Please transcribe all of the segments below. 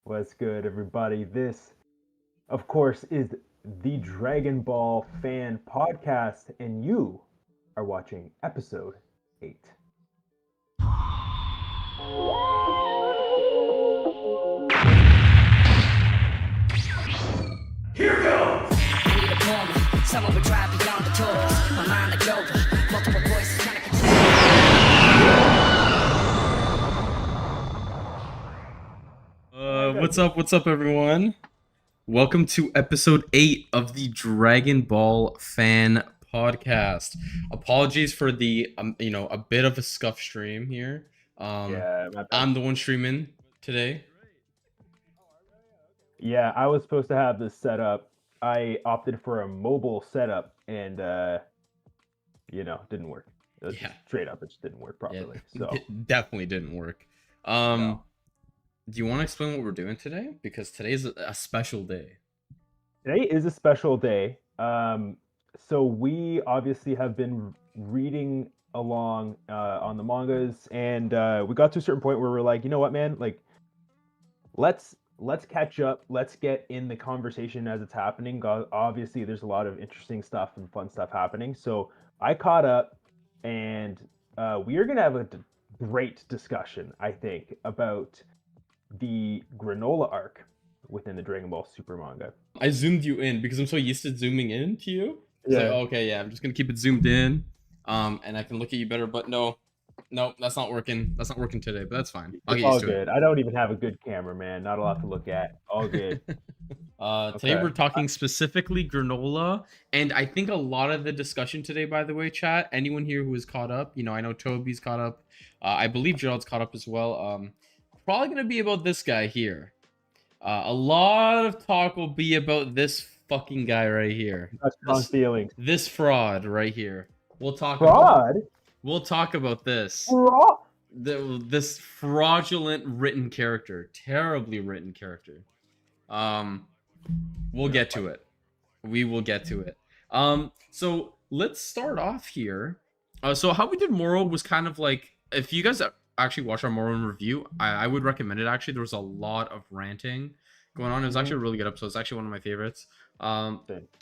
What's good, everybody? This, of course, is the Dragon Ball Fan Podcast, and you are watching episode 8. Here goes! Need a moment, someone would drive beyond the toys. My mind like Yoga, multiple voices trying to What's up, everyone? Welcome to episode 8 of the Dragon Ball Fan Podcast. Apologies for the, a bit of a scuff stream here. Yeah, my bad. I'm the one streaming today. Yeah, I was supposed to have this set up. I opted for a mobile setup, and didn't work. It was just straight up, it just didn't work properly. So It definitely didn't work. No. Do you want to explain what we're doing today? Because today is a special day. Today is a special day. So we obviously have been reading along on the mangas, and we got to a certain point where we're like, you know what, man? Like, let's catch up. Let's get in the conversation as it's happening. Obviously, there's a lot of interesting stuff and fun stuff happening. So I caught up, and we are gonna have a great discussion, I think, about the Granolah arc within the Dragon Ball Super manga. I zoomed you in because I'm so used to zooming in to you. Yeah. Like, okay, yeah, I'm just gonna keep it zoomed in, and I can look at you better. But no, that's not working. That's not working today. But that's fine. I'll It's get all used to good. I don't even have a good camera, man. Not a lot to look at. All good. it. Today we're talking specifically Granolah, and I think a lot of the discussion today, by the way, chat. Anyone here who is caught up, I know Toby's caught up. I believe Gerald's caught up as well. Probably gonna be about this guy here. A lot of talk will be about this fucking guy right here. That's strong feelings. This fraud right here. We'll talk Fraud? we'll talk about this. Fraud? This fraudulent written character, terribly written character. We'll get to it. We will get to it. So let's start off here. So how we did Moro was kind of like, if you guys actually watch our Moro review, I would recommend it. Actually, there was a lot of ranting going on. It was actually a really good episode. It's actually one of my favorites.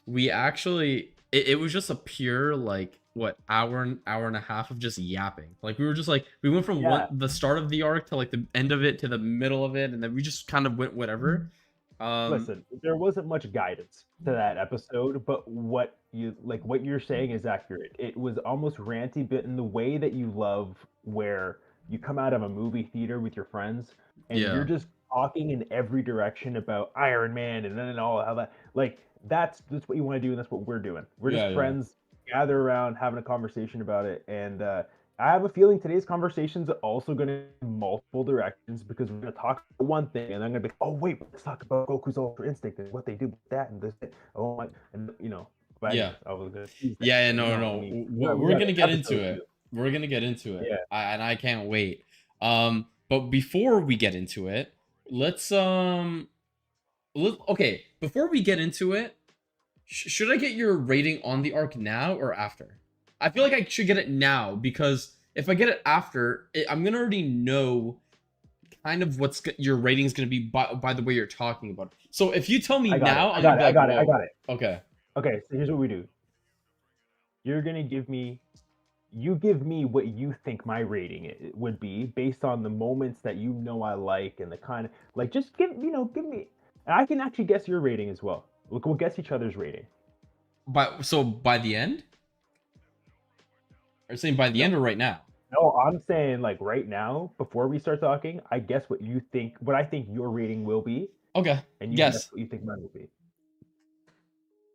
We actually, it was just a pure like hour and a half of just yapping. Like we were just like, we went from the start of the arc to like the end of it to the middle of it, and then we just kind of went whatever. Listen, there wasn't much guidance to that episode, but what you're saying is accurate. It was almost ranty, but in the way that you love, where you come out of a movie theater with your friends and you're just talking in every direction about Iron Man and then all how that, like, that's what you want to do, and that's what we're doing. We're just friends, gather around, having a conversation about it. And I have a feeling today's conversation's also going to be multiple directions, because we're going to talk about one thing, and I'm going to be, oh wait, let's talk about Goku's Ultra Instinct and what they do with that and this. Oh my, and But Yeah. I was gonna No. We're gonna get into it. We're gonna get into it. Yeah. And I can't wait. But before we get into it, let's okay. Before we get into it, should I get your rating on the arc now or after? I feel like I should get it now, because if I get it after, I'm gonna already know kind of what's your rating's gonna be by the way you're talking about it. So if you tell me now, I got it. Okay. Okay, so here's what we do. You're gonna give me what you think my rating would be based on the moments that I like, and the kind of, like, just give me, and I can actually guess your rating as well. We'll guess each other's rating. So by the end? Are you saying by the end or right now? No, I'm saying like right now, before we start talking, I guess what I think your rating will be. Okay. And you guess guess what you think mine will be.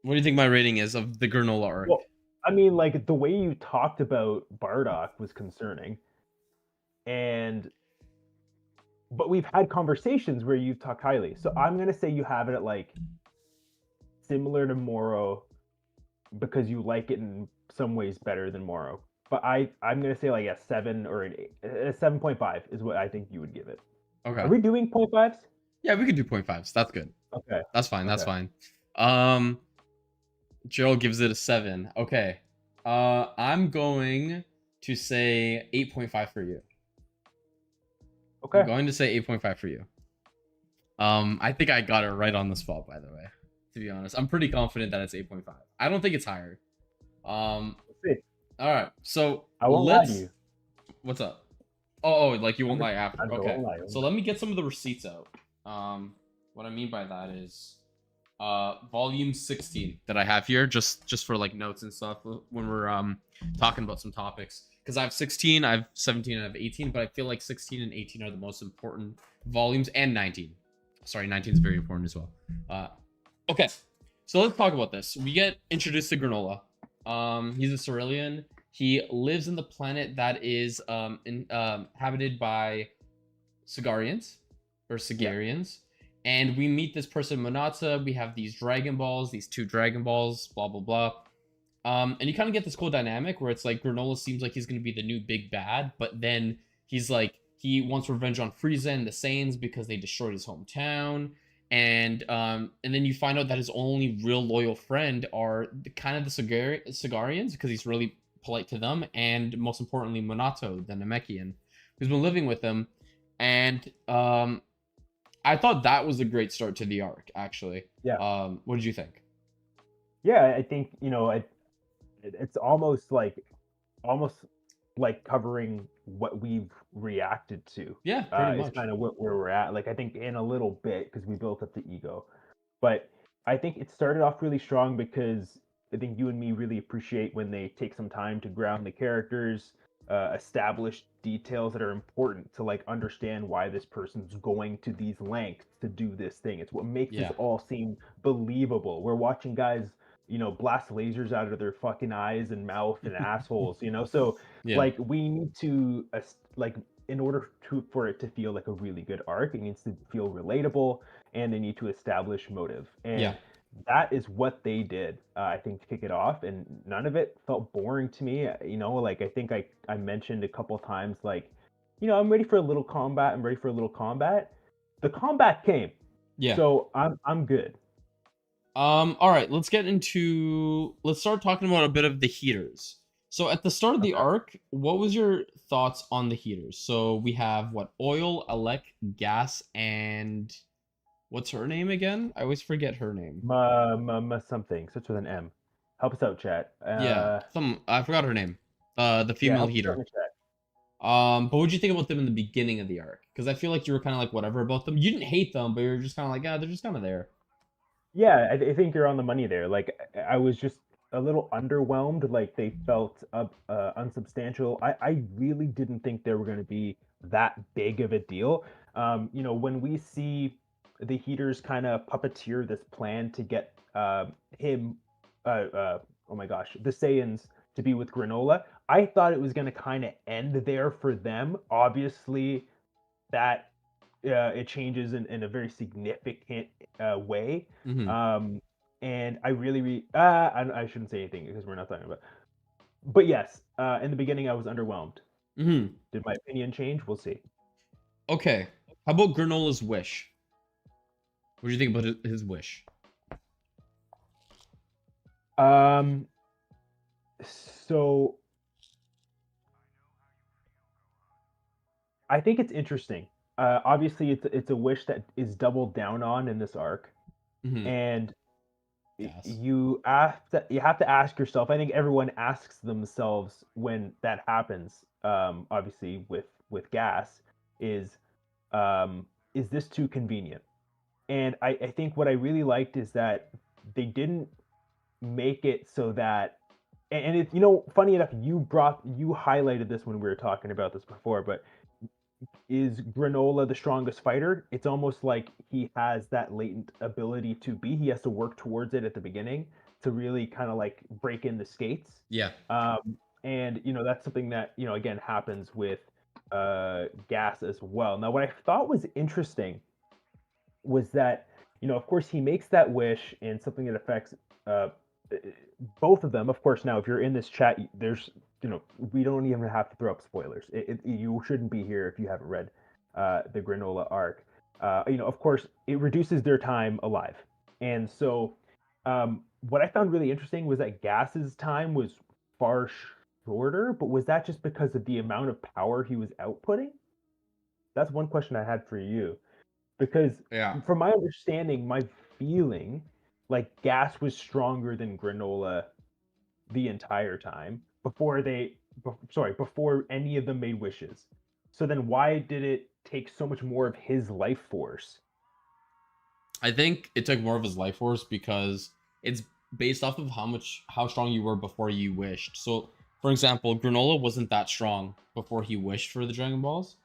What do you think my rating is of the Granolah arc? Well, I mean, like, the way you talked about Bardock was concerning. But we've had conversations where you've talked highly. So I'm going to say you have it at like similar to Moro, because you like it in some ways better than Moro. But I'm going to say like a 7 or an 8. A 7.5 is what I think you would give it. Okay. Are we doing 0.5s? Yeah, we could do 0.5s. That's good. Okay. That's fine. That's fine. Gerald gives it a 7. Okay. I'm going to say 8.5 for you. Okay. I'm going to say 8.5 for you. I think I got it right on the spot, by the way. To be honest, I'm pretty confident that it's 8.5. I don't think it's higher. Let's see. All right. So I won't lie to let's. you. What's up? Oh, like you I'm won't just, lie after. I Okay. won't lie. I won't So lie. let me get some of the receipts out. What I mean by that is, volume 16 that I have here, just for like notes and stuff when we're talking about some topics. Because I have 16, I have 17, and I have 18, but I feel like 16 and 18 are the most important volumes, and 19. Sorry, 19 is very important as well. Okay, so let's talk about this. We get introduced to Granolah. He's a Cerulean. He lives in the planet that is inhabited by Sigarians or Yeah. Sigarians. And we meet this person, Monata. We have these Dragon Balls, these two Dragon Balls, blah, blah, blah. And you kind of get this cool dynamic where it's like Granolah seems like he's going to be the new big bad, but then he's like, he wants revenge on Frieza and the Saiyans because they destroyed his hometown. And then you find out that his only real loyal friend are kind of the Sigarians because he's really polite to them, and most importantly, Monato, the Namekian, who's been living with him. And I thought that was a great start to the arc, actually. Yeah. What did you think? Yeah. I think it's almost like covering what we've reacted to. Yeah, pretty Is much. kind of where we're at. Like I think in a little bit because we built up the ego, but I think it started off really strong because I think you and me really appreciate when they take some time to ground the characters, establish details that are important to like understand why this person's going to these lengths to do this thing. It's what makes this Yeah. all seem believable. We're watching guys, blast lasers out of their fucking eyes and mouth and assholes. So Yeah. like we need to like in order for it to feel like a really good arc, it needs to feel relatable, and they need to establish motive. Yeah. And that is what they did, I think, to kick it off. And none of it felt boring to me. Like I think I mentioned a couple times, like, I'm ready for a little combat. I'm ready for a little combat. The combat came, Yeah. so I'm good. All right, let's start talking about a bit of the heaters. So at the start of the Okay. arc, what was your thoughts on the heaters? So we have what, oil, elec, gas, and what's her name again? I always forget her name. Something starts with an M. Help us out, chat. Yeah, some I forgot her name. The Yeah, female help us out in heater. the chat. But what did you think about them in the beginning of the arc? Because I feel like you were kind of like whatever about them. You didn't hate them, but you're just kind of like, yeah, they're just kind of there. Yeah, I think you're on the money there. Like, I was just a little underwhelmed. Like, they felt unsubstantial. I really didn't think they were going to be that big of a deal. When we see the Heaters kind of puppeteer this plan to get him, oh my gosh, the Saiyans to be with Granolah, I thought it was going to kind of end there for them. Obviously, that it changes in a very significant way. Mm-hmm. Um, and I really, I shouldn't say anything because we're not talking about. But yes, in the beginning, I was underwhelmed. Mm-hmm. Did my opinion change? We'll see. Okay. How about Granola's wish? What do you think about his wish? Um, so I think it's interesting. Obviously, it's a wish that is doubled down on in this arc, Mm-hmm. and Gas. you have to ask yourself. I think everyone asks themselves when that happens. Obviously, with gas, is is this too convenient? And I think what I really liked is that they didn't make it so that, and it's funny enough, you highlighted this when we were talking about this before, but is Granolah the strongest fighter? It's almost like he has that latent ability to be. He has to work towards it at the beginning to really kind of like break in the skates. Yeah. And that's something that again happens with Gas as well. Now, what I thought was interesting was that of course he makes that wish, and something that affects uh, both of them. Of course, now if you're in this chat, there's we don't even have to throw up spoilers. You shouldn't be here if you haven't read the Granolah arc. Of course, it reduces their time alive, and so what I found really interesting was that Gas's time was far shorter. But was that just because of the amount of power he was outputting? That's one question I had for you. because Yeah. from my understanding, my feeling, like Gas was stronger than Granolah the entire time before any of them made wishes. So then why did it take so much more of his life force? I think it took more of his life force because it's based off of how strong you were before you wished. So, for example, Granola wasn't that strong before he wished for the Dragon Balls.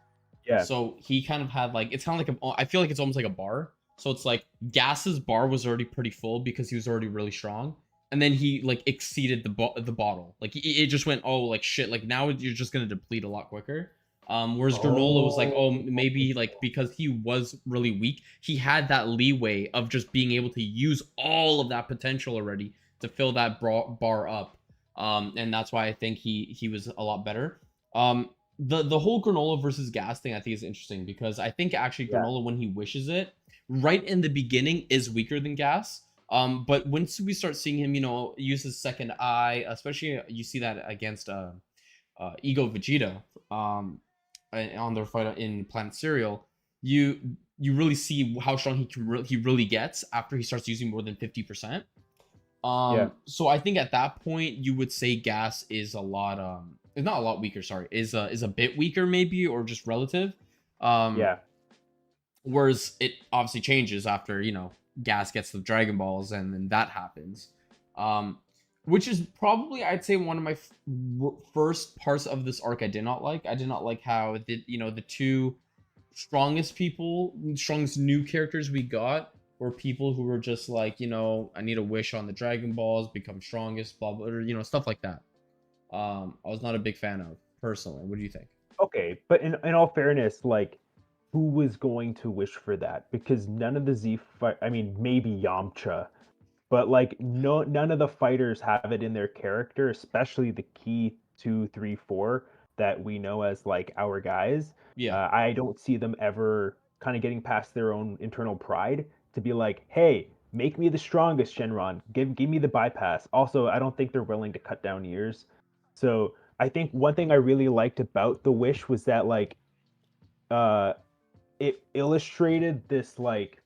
Yeah. So he kind of had like it's kind of like I feel like it's almost like a bar. So it's like Gas's bar was already pretty full because he was already really strong, and then he like exceeded the bottle. Like it just went, oh like shit, like now you're just gonna deplete a lot quicker. Whereas Granola was like, oh, Oh, maybe like because he was really weak, he had that leeway of just being able to use all of that potential already to fill that bar up. And that's why I think he was a lot better. The whole Granolah versus Gas thing I think is interesting because I think actually yeah. Granolah, when he wishes it, right in the beginning is weaker than Gas. But once we start seeing him, use his second eye, especially you see that against Ego Vegeta, on their fight in Planet Cereal, you really see how strong he really gets after he starts using more than 50%. Yeah. So I think at that point you would say Gas is a lot is not a lot weaker, sorry, is a bit weaker maybe, or just relative. Um Yeah. Whereas it obviously changes after, Gas gets the Dragon Balls and then that happens. Which is probably, I'd say, one of my first parts of this arc I did not like. I did not like how the two strongest new characters we got were people who were just like, I need a wish on the Dragon Balls, become strongest, blah blah, or, stuff like that. I was not a big fan of personally. What do you think? Okay, but in all fairness, like, who was going to wish for that? Because none of the I mean, maybe Yamcha, but like, no, none of the fighters have it in their character, especially the key 2, 3, 4 that we know as like our guys. Yeah, I don't see them ever kind of getting past their own internal pride to be like, hey, make me the strongest, Shenron. Give me the bypass. Also, I don't think they're willing to cut down years. So I think one thing I really liked about the wish was that like uh it illustrated this like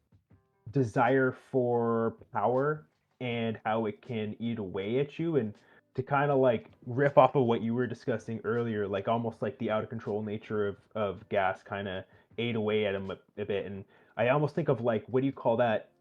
desire for power and how it can eat away at you, and to kind of like riff off of what you were discussing earlier, like almost like the out of control nature of Gas kind of ate away at him a bit. And I almost think of like, what do you call that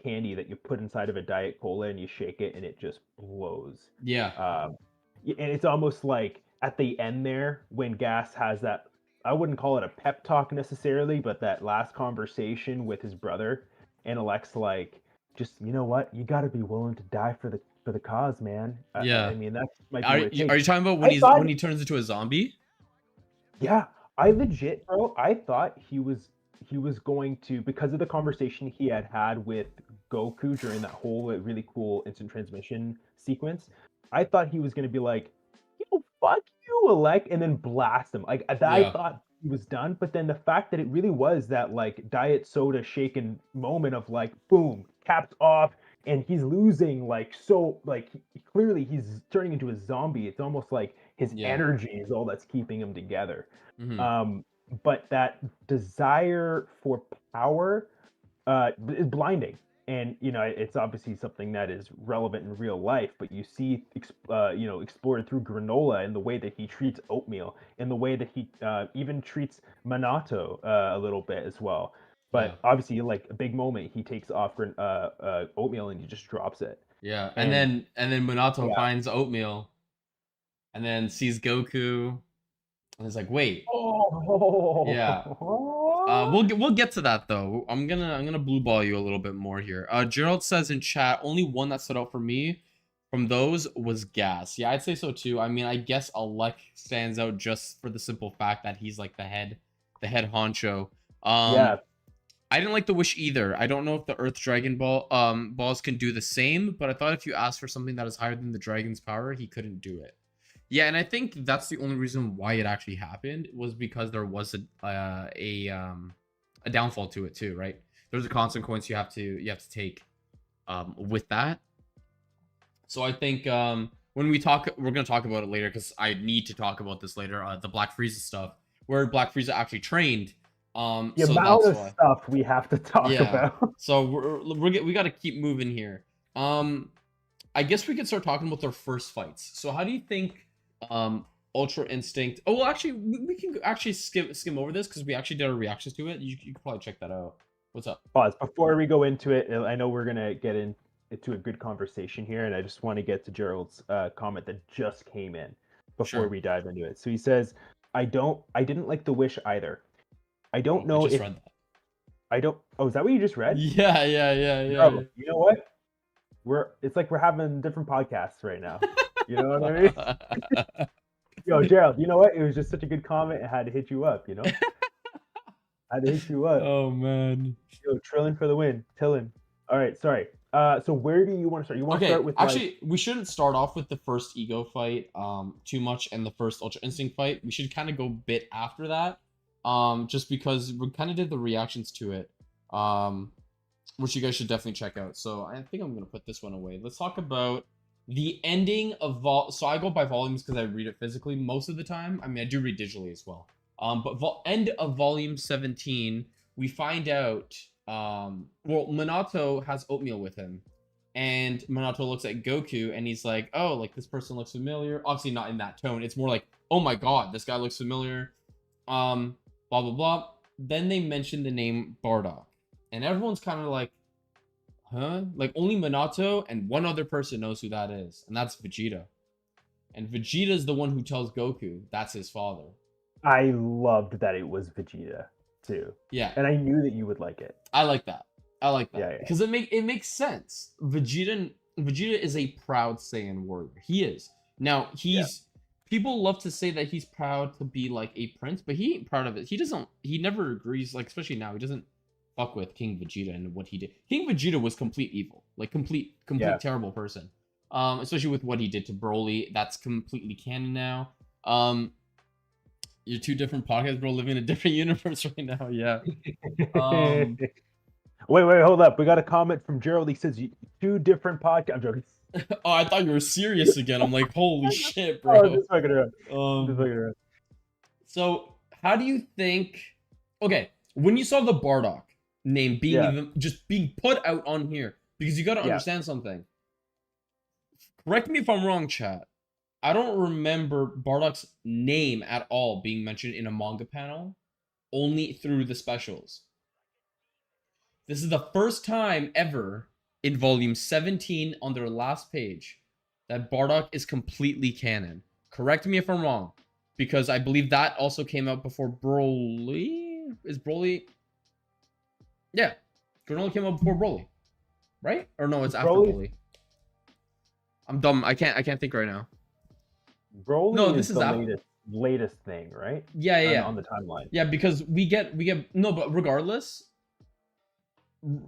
candy that you put inside of a diet cola and you shake it and it just blows? yeah, um and it's almost like at the end there when Gas has that, I wouldn't call it a pep talk necessarily, but that last conversation with his brother, and Alex like, just, you know what, you got to be willing to die for the cause, man. yeah. I mean, that might be Are what it you, are takes. you talking about when I thought, when he turns into a zombie? yeah, I legit, bro, I thought he was going to, because of the conversation he had with Goku during that whole really cool instant transmission sequence. I thought he was going to be like, yo, fuck you, Alec, and then blast him. Like I Yeah, thought he was done, but then the fact that it really was that like diet soda shaken moment of like, boom, caps off, and he's losing like, so like clearly he's turning into a zombie. It's almost like his yeah. energy is all that's keeping him together. Hmm. Um, but that desire for power is blinding. And it's obviously something that is relevant in real life, but you see explored through Granola, and the way that he treats oatmeal, and the way that he even treats Minato a little bit as well. Yeah, But obviously, like a big moment, he takes off oatmeal and he just drops it. yeah. And And then Minato yeah. finds oatmeal and then sees Goku and is like, wait, yeah. Oh. We'll get to that though. I'm gonna blue ball you a little bit more here. Gerald says in chat, only one that stood out for me from those was Gas. Yeah, I'd say so too. I mean, I guess Alec stands out just for the simple fact that he's like the head honcho. Yeah. I didn't like the wish either. I don't know if the Earth Dragon balls can do the same, but I thought if you asked for something that is higher than the dragon's power, he couldn't do it. Yeah, and I think that's the only reason why it actually happened was because there was a downfall to it too, right? There's a consequence you have to take with that. So I think when we're gonna talk about it later because I need to talk about this later. The Black Frieza stuff, where Black Frieza actually trained. The So amount that's of why. stuff we have to talk Yeah. about. So we got to keep moving here. I guess we could start talking about their first fights. So how do you think um Ultra Instinct? Oh, well, actually, we can actually skim over this because we actually did our reactions to it. You could probably check that out. What's up? Pause before we go into it. I know we're gonna get into a good conversation here, and I just want to get to Gerald's comment that just came in before Sure. we dive into it. So he says, I didn't like the wish either. I don't Oh, I know just if read that. I don't. Oh, is that what you just read? Yeah. Bro, you know what? It's like we're having different podcasts right now. You know what I mean? Yo, Gerald, you know what? It was just such a good comment. I had to hit you up. I had to hit you up. Oh man. Yo, Trillin for the win. Tillin. All right, sorry. So where do you want to start? You want to Okay, start with actually, we shouldn't start off with the first ego fight too much and the first Ultra Instinct fight. We should kind of go bit after that, just because we kind of did the reactions to it, which you guys should definitely check out. So I think I'm gonna put this one away. Let's talk about the ending of So I go by volumes because I read it physically most of the time. I mean, I do read digitally as well. But end of volume 17, we find out. Well, Minato has oatmeal with him. And Minato looks at Goku and he's like, oh, like this person looks familiar. Obviously not in that tone. It's more like, oh my god, this guy looks familiar. Blah blah blah. Then they mention the name Bardock. And everyone's kind of like, huh? Like only Minato and one other person knows who that is, and that's Vegeta. And Vegeta's the one who tells Goku that's his father. I loved that it was Vegeta too. Yeah. And I knew that you would like it. I like that. I like that. Yeah. Because it makes sense. Vegeta is a proud Saiyan warrior. He is. Now, people love to say that he's proud to be like a prince, but he ain't proud of it. He never agrees, like especially now, he doesn't fuck with King Vegeta and what he did. King Vegeta was complete evil. Like complete terrible person. Especially with what he did to Broly. That's completely canon now. You're two different podcasts, bro, living in a different universe right now. Yeah. Wait, hold up. We got a comment from Gerald. He says two different podcasts. I'm joking. Oh, I thought you were serious again. I'm like, holy shit, Oh, bro. just fucking around. So how do you think? Okay, when you saw the Bardock name being just being put out on here, because you got to understand something. Correct me if I'm wrong, chat. I don't remember Bardock's name at all being mentioned in a manga panel, only through the specials. This is the first time ever in volume 17 on their last page that Bardock is completely canon. Correct me if I'm wrong, because I believe that also came out before Broly. Is Broly? Yeah, Granolah came out before Broly, right? Or no, it's after Broly. I'm dumb. I can't think right now. Broly is the latest thing, right? Yeah. On the timeline. Yeah, because we get no, but regardless,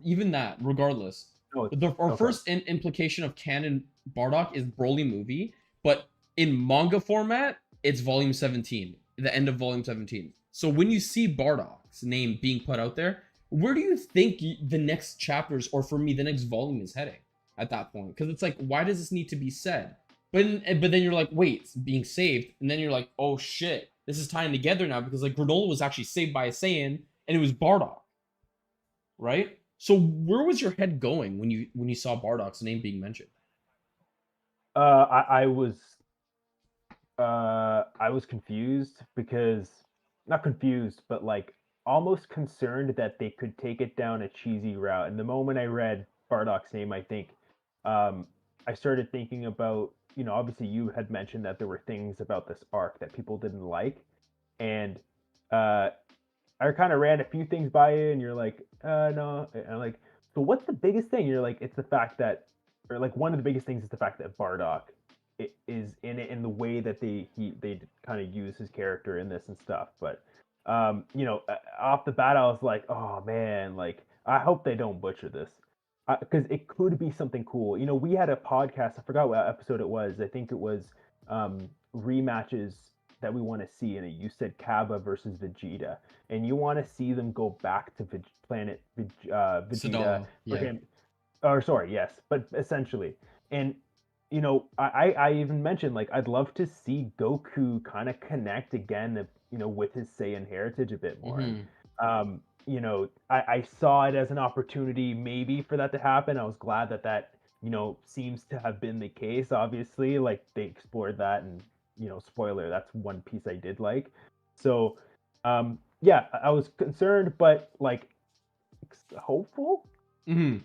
even that, regardless, our first implication of canon Bardock is Broly movie, but in manga format, it's volume 17, the end of volume 17. So when you see Bardock's name being put out there, where do you think the next chapters, or for me, the next volume is heading at that point? Because it's like, why does this need to be said? But then you're like, wait, it's being saved. And then you're like, oh shit, this is tying together now because like Granolah was actually saved by a Saiyan and it was Bardock. Right? So where was your head going when you saw Bardock's name being mentioned? I was confused because not confused, but like almost concerned that they could take it down a cheesy route. And the moment I read Bardock's name, I think I started thinking about, obviously you had mentioned that there were things about this arc that people didn't like. And I kind of ran a few things by you and you're like, no. And I'm like, so what's the biggest thing? You're like, it's the fact that, or like one of the biggest things is the fact that Bardock is in it in the way that they kind of use his character in this and stuff. But, off the bat, I was like, oh man, like, I hope they don't butcher this. Because it could be something cool. We had a podcast. I forgot what episode it was. I think it was rematches that we want to see. And you said Kaba versus Vegeta, and you want to see them go back to planet Vegeta. But essentially, and I even mentioned like I'd love to see Goku kind of connect again, with his Saiyan heritage a bit more. You know, I saw it as an opportunity maybe for that to happen. I was glad that you know, seems to have been the case. Obviously, like they explored that, and you know, spoiler, that's one piece I did like. So, yeah, I was concerned, but like hopeful. Hmm.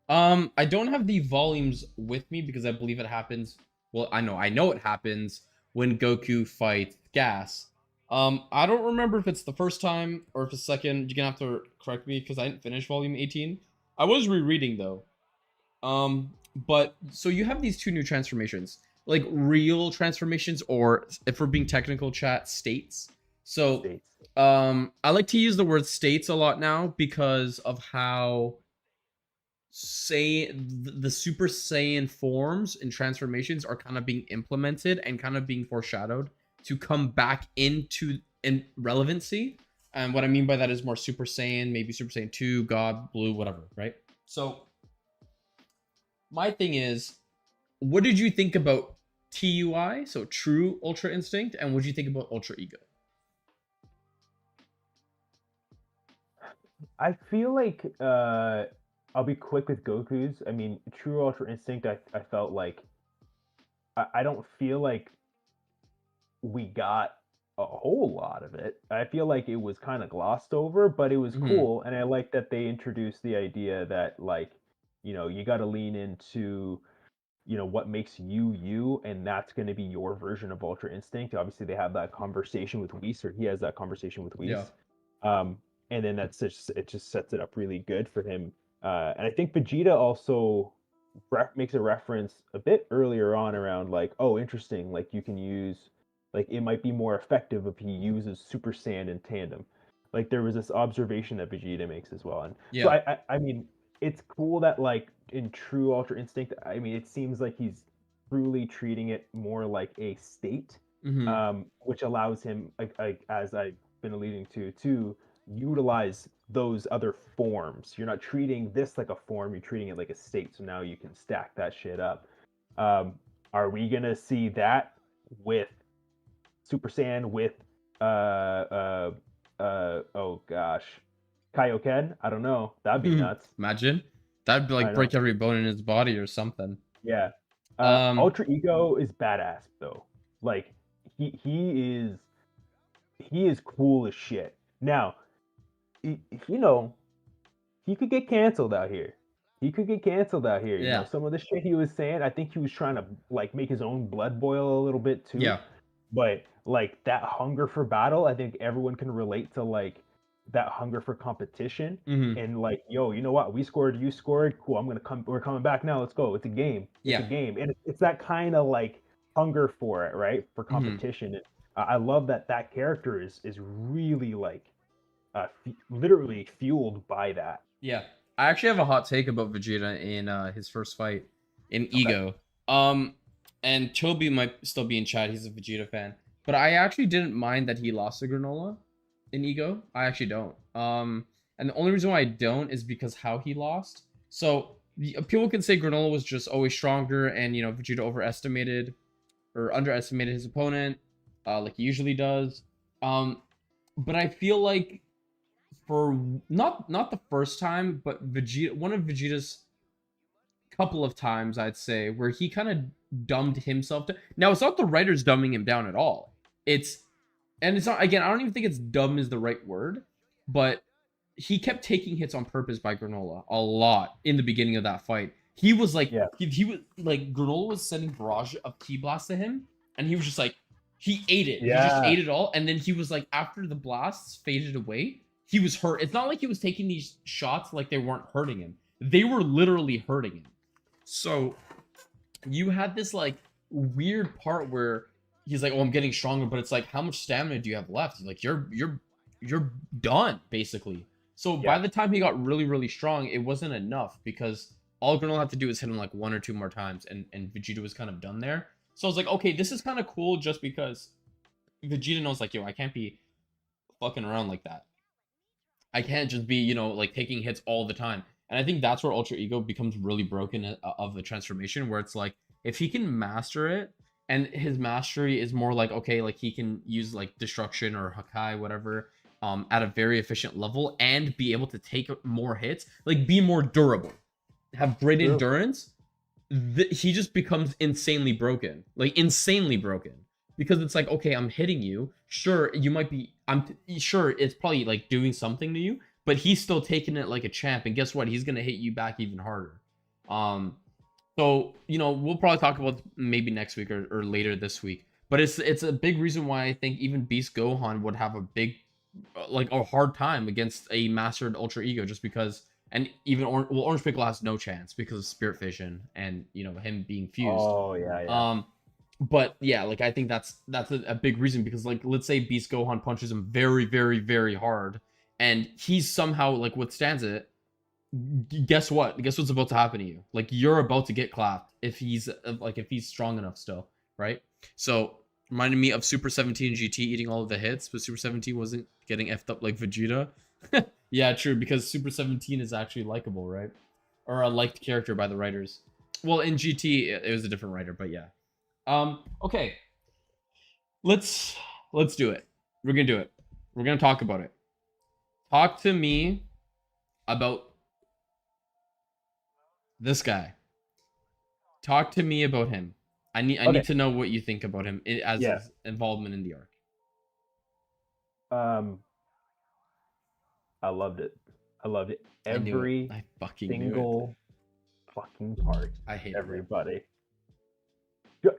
I don't have the volumes with me because I believe it happens. Well, I know it happens when Goku fights Gas. I don't remember if it's the first time or if it's second. You're gonna have to correct me because I didn't finish volume 18. I was rereading though. But so you have these two new transformations, like real transformations, or if we're being technical, chat states. So, States. I like to use the word states a lot now because of how say the Super Saiyan forms and transformations are kind of being implemented and kind of being foreshadowed to come back into in relevancy. And what I mean by that is more Super Saiyan, maybe Super Saiyan 2, God, Blue, whatever, right? So my thing is, what did you think about TUI, so True Ultra Instinct, and what did you think about Ultra Ego? I feel like I'll be quick with Goku's. I mean, True Ultra Instinct. I felt like I don't feel like we got a whole lot of it. I feel like it was kind of glossed over, but it was Hmm. cool, and I like that they introduced the idea that like, you know, you got to lean into, you know, what makes you you, and that's going to be your version of Ultra Instinct. Obviously, they have that conversation with Whis, or he has that conversation with Yeah. Whis, and then that's just it just sets it up really good for him. And I think Vegeta also makes a reference a bit earlier on around like, oh, interesting, like you can use, like it might be more effective if he uses Super Saiyan in tandem. Like there was this observation that Vegeta makes as well, and so Yeah. I mean, it's cool that like in true Ultra Instinct, I mean, it seems like he's truly treating it more like a state, Hmm. which allows him, like as I've been alluding to utilize those other forms. You're not treating this like a form, you're treating it like a state. So now you can stack that shit up. Um, are we gonna see that with Super Saiyan with uh oh gosh, Kaioken? I don't know. That'd be nuts. Imagine that'd be I like know. break every bone in his body or something. Yeah. Um. Ultra Ego is badass though. Like he is cool as shit. Now, you know, he could get canceled out here. He could get canceled out here. You know, Yeah. some of the shit he was saying, I think he was trying to like make his own blood boil a little bit too. Yeah. But like that hunger for battle, I think everyone can relate to like that hunger for competition. Hmm. And like, yo, you know what? We scored, you scored. Cool. I'm gonna come. We're coming back now. Let's go. It's a game. It's a Yeah. game, and it's that kind of like hunger for it, right? For Hmm. competition. And I love that that character is really like literally fueled by that. Yeah. I actually have a hot take about Vegeta in his first fight in Okay. Ego. Um, and Toby might still be in chat. He's a Vegeta fan, but I actually didn't mind that he lost to Granolah in Ego. I actually don't. And the only reason why I don't is because how he lost. So people can say Granolah was just always stronger, and Vegeta overestimated or underestimated his opponent, like he usually does. But I feel like for not the first time, but Vegeta, one of Vegeta's couple of times, I'd say, where he kind of dumbed himself down. Now, it's not the writers dumbing him down at all. It's not, again, I don't even think it's dumb is the right word, but he kept taking hits on purpose by Granolah a lot in the beginning of that fight. He was like, Yeah. he was like, Granolah was sending barrage of Ki blasts to him, and he was just like, he ate it. He just Yeah. ate it all, and then he was like, after the blasts faded away, he was hurt. It's not like he was taking these shots like they weren't hurting him. They were literally hurting him. So you had this like weird part where he's like, "Oh, I'm getting stronger," but it's like, how much stamina do you have left? Like you're done basically. So by Yeah. the time he got really really strong, it wasn't enough because all Granolah had to do was hit him like one or two more times, and Vegeta was kind of done there. So I was like, okay, this is kind of cool just because Vegeta knows like, yo, I can't be fucking around like that. I can't just be, like taking hits all the time. And I think that's where Ultra Ego becomes really broken of the transformation, where it's like if he can master it, and his mastery is more like okay, like he can use like destruction or Hakai, whatever, at a very efficient level and be able to take more hits, like be more durable, have great True. endurance, he just becomes insanely broken, like insanely broken. Because it's like, okay, I'm hitting you. Sure, you might be. Sure, it's probably like doing something to you, but he's still taking it like a champ. And guess what? He's gonna hit you back even harder. So we'll probably talk about maybe next week or later this week. But it's a big reason why I think even Beast Gohan would have a big, like a hard time against a mastered Ultra Ego, just because. And even Orange Piccolo has no chance because of Spirit Fission and him being fused. Oh yeah. But yeah, like I think that's a big reason, because like let's say Beast Gohan punches him very, very, very hard, and he somehow like withstands it. Guess what? Guess what's about to happen to you? Like you're about to get clapped if he's strong enough still, right? So reminded me of Super 17 GT eating all of the hits, but Super 17 wasn't getting effed up like Vegeta. Yeah, true, because Super 17 is actually likable, right? Or a liked character by the writers. Well, in GT it was a different writer, but yeah. Okay. Let's do it. We're gonna do it. We're gonna talk about it. Talk to me about this guy. Talk to me about him. I need to know what you think about him as his involvement in the arc. I loved it. Every single fucking part. I hate everybody.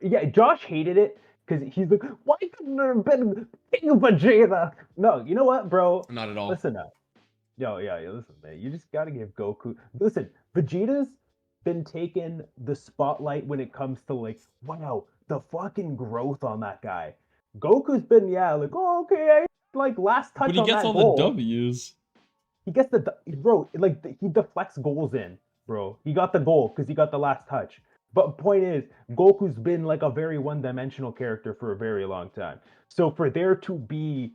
Yeah, Josh hated it because he's like, why couldn't there have been King Vegeta? No, you know what, bro? Not at all. Listen up. Listen, man. You just gotta give Goku. Listen, Vegeta's been taking the spotlight when it comes to like, wow, the fucking growth on that guy. Goku's been like, oh, okay, like last touch. But he gets all the W's. He gets he deflects goals in, bro. He got the goal because he got the last touch. But point is, Goku's been like a very one-dimensional character for a very long time. So for there to be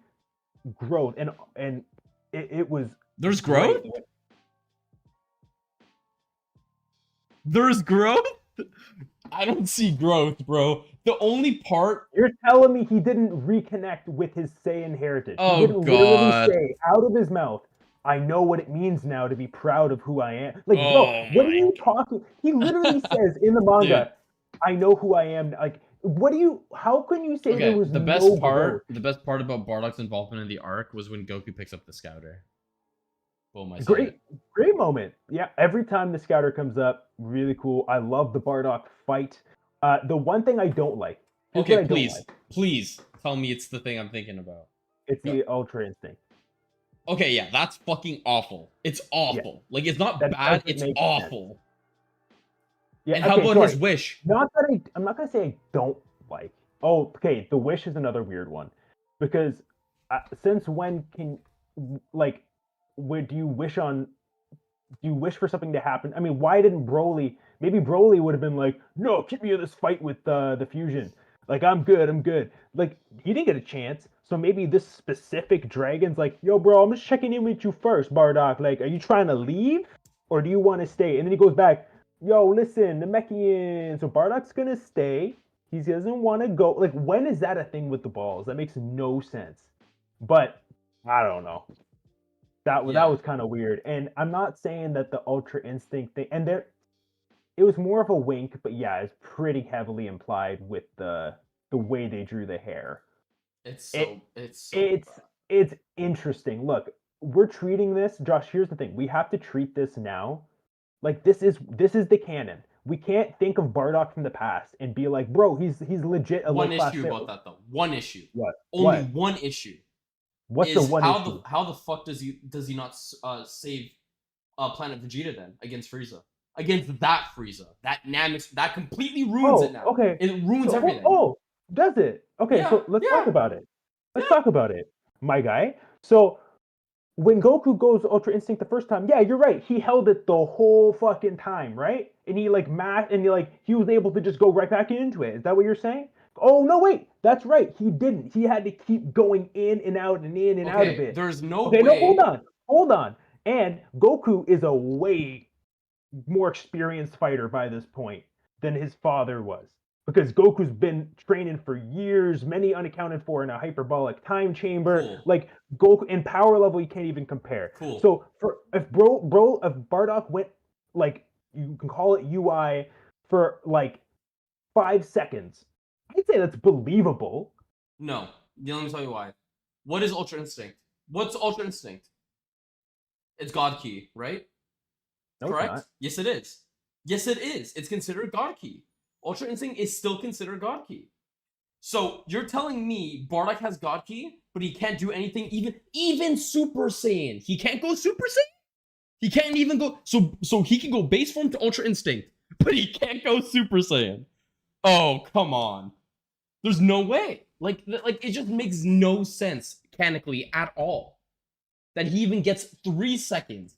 growth, and it was there's growth. There's growth. I don't see growth, bro. The only part you're telling me he didn't reconnect with his Saiyan heritage. Oh, he didn't God. literally say out of his mouth, I know what it means now to be proud of who I am. Like, bro, what are you talking? He literally says in the manga, dude, I know who I am. Like, how can you say there was the best part? The best part about Bardock's involvement in the arc was when Goku picks up the Scouter. Great moment. Yeah, every time the Scouter comes up, really cool. I love the Bardock fight. The one thing I don't like. Okay, please tell me it's the thing I'm thinking about. It's the Ultra Instinct. Okay, yeah, that's fucking awful. It's awful. Yeah. Like, it's not bad, it's awful. Sense. Yeah, and how about his wish? I'm not gonna say I don't like. Oh, okay, the wish is another weird one, because since when can do you wish for something to happen? I mean, why didn't Broly? Maybe Broly would have been like, no, keep me in this fight with the fusion. Like, I'm good. Like, he didn't get a chance. So maybe this specific dragon's like, yo, bro, I'm just checking in with you first, Bardock. Like, are you trying to leave? Or do you want to stay? And then he goes back, yo, listen, Namekian. So Bardock's going to stay. He doesn't want to go. Like, when is that a thing with the balls? That makes no sense. But, I don't know. That was kind of weird. And I'm not saying that the Ultra Instinct thing, and it was more of a wink, but yeah, it's pretty heavily implied with the way they drew the hair. It's interesting. Look, we're treating this, Josh, here's the thing. We have to treat this now like this is the canon. We can't think of Bardock from the past and be like, bro, he's legit a one issue about that though. One issue. What? Only one issue. What's the one issue? How the fuck does he not save Planet Vegeta then against Frieza? Against that Frieza, that Namex, that completely ruins it now. Okay, it ruins everything. Oh, does it? Okay, yeah, so let's talk about it. Let's talk about it, my guy. So when Goku goes Ultra Instinct the first time, yeah, you're right. He held it the whole fucking time, right? And he he was able to just go right back into it. Is that what you're saying? Oh no, wait, that's right. He didn't. He had to keep going in and out and in and out of it. There's no way. No, hold on. And Goku is a way more experienced fighter by this point than his father was. because Goku's been training for years, many unaccounted for in a hyperbolic time chamber. Cool. Like Goku in power level, you can't even compare. Cool. So if Bardock went like you can call it UI for like 5 seconds, I'd say that's believable. No, let me tell you why. What is Ultra Instinct? What's Ultra Instinct? It's God Key, right? No, Correct? Yes, it is. Yes, it is. It's considered God Key. Ultra Instinct is still considered God Key. So you're telling me Bardock has God Key, but he can't do anything even Super Saiyan. He can't go Super Saiyan? He can't even go so he can go base form to Ultra Instinct, but he can't go Super Saiyan. Oh, come on. There's no way. Like it just makes no sense mechanically at all. That he even gets 3 seconds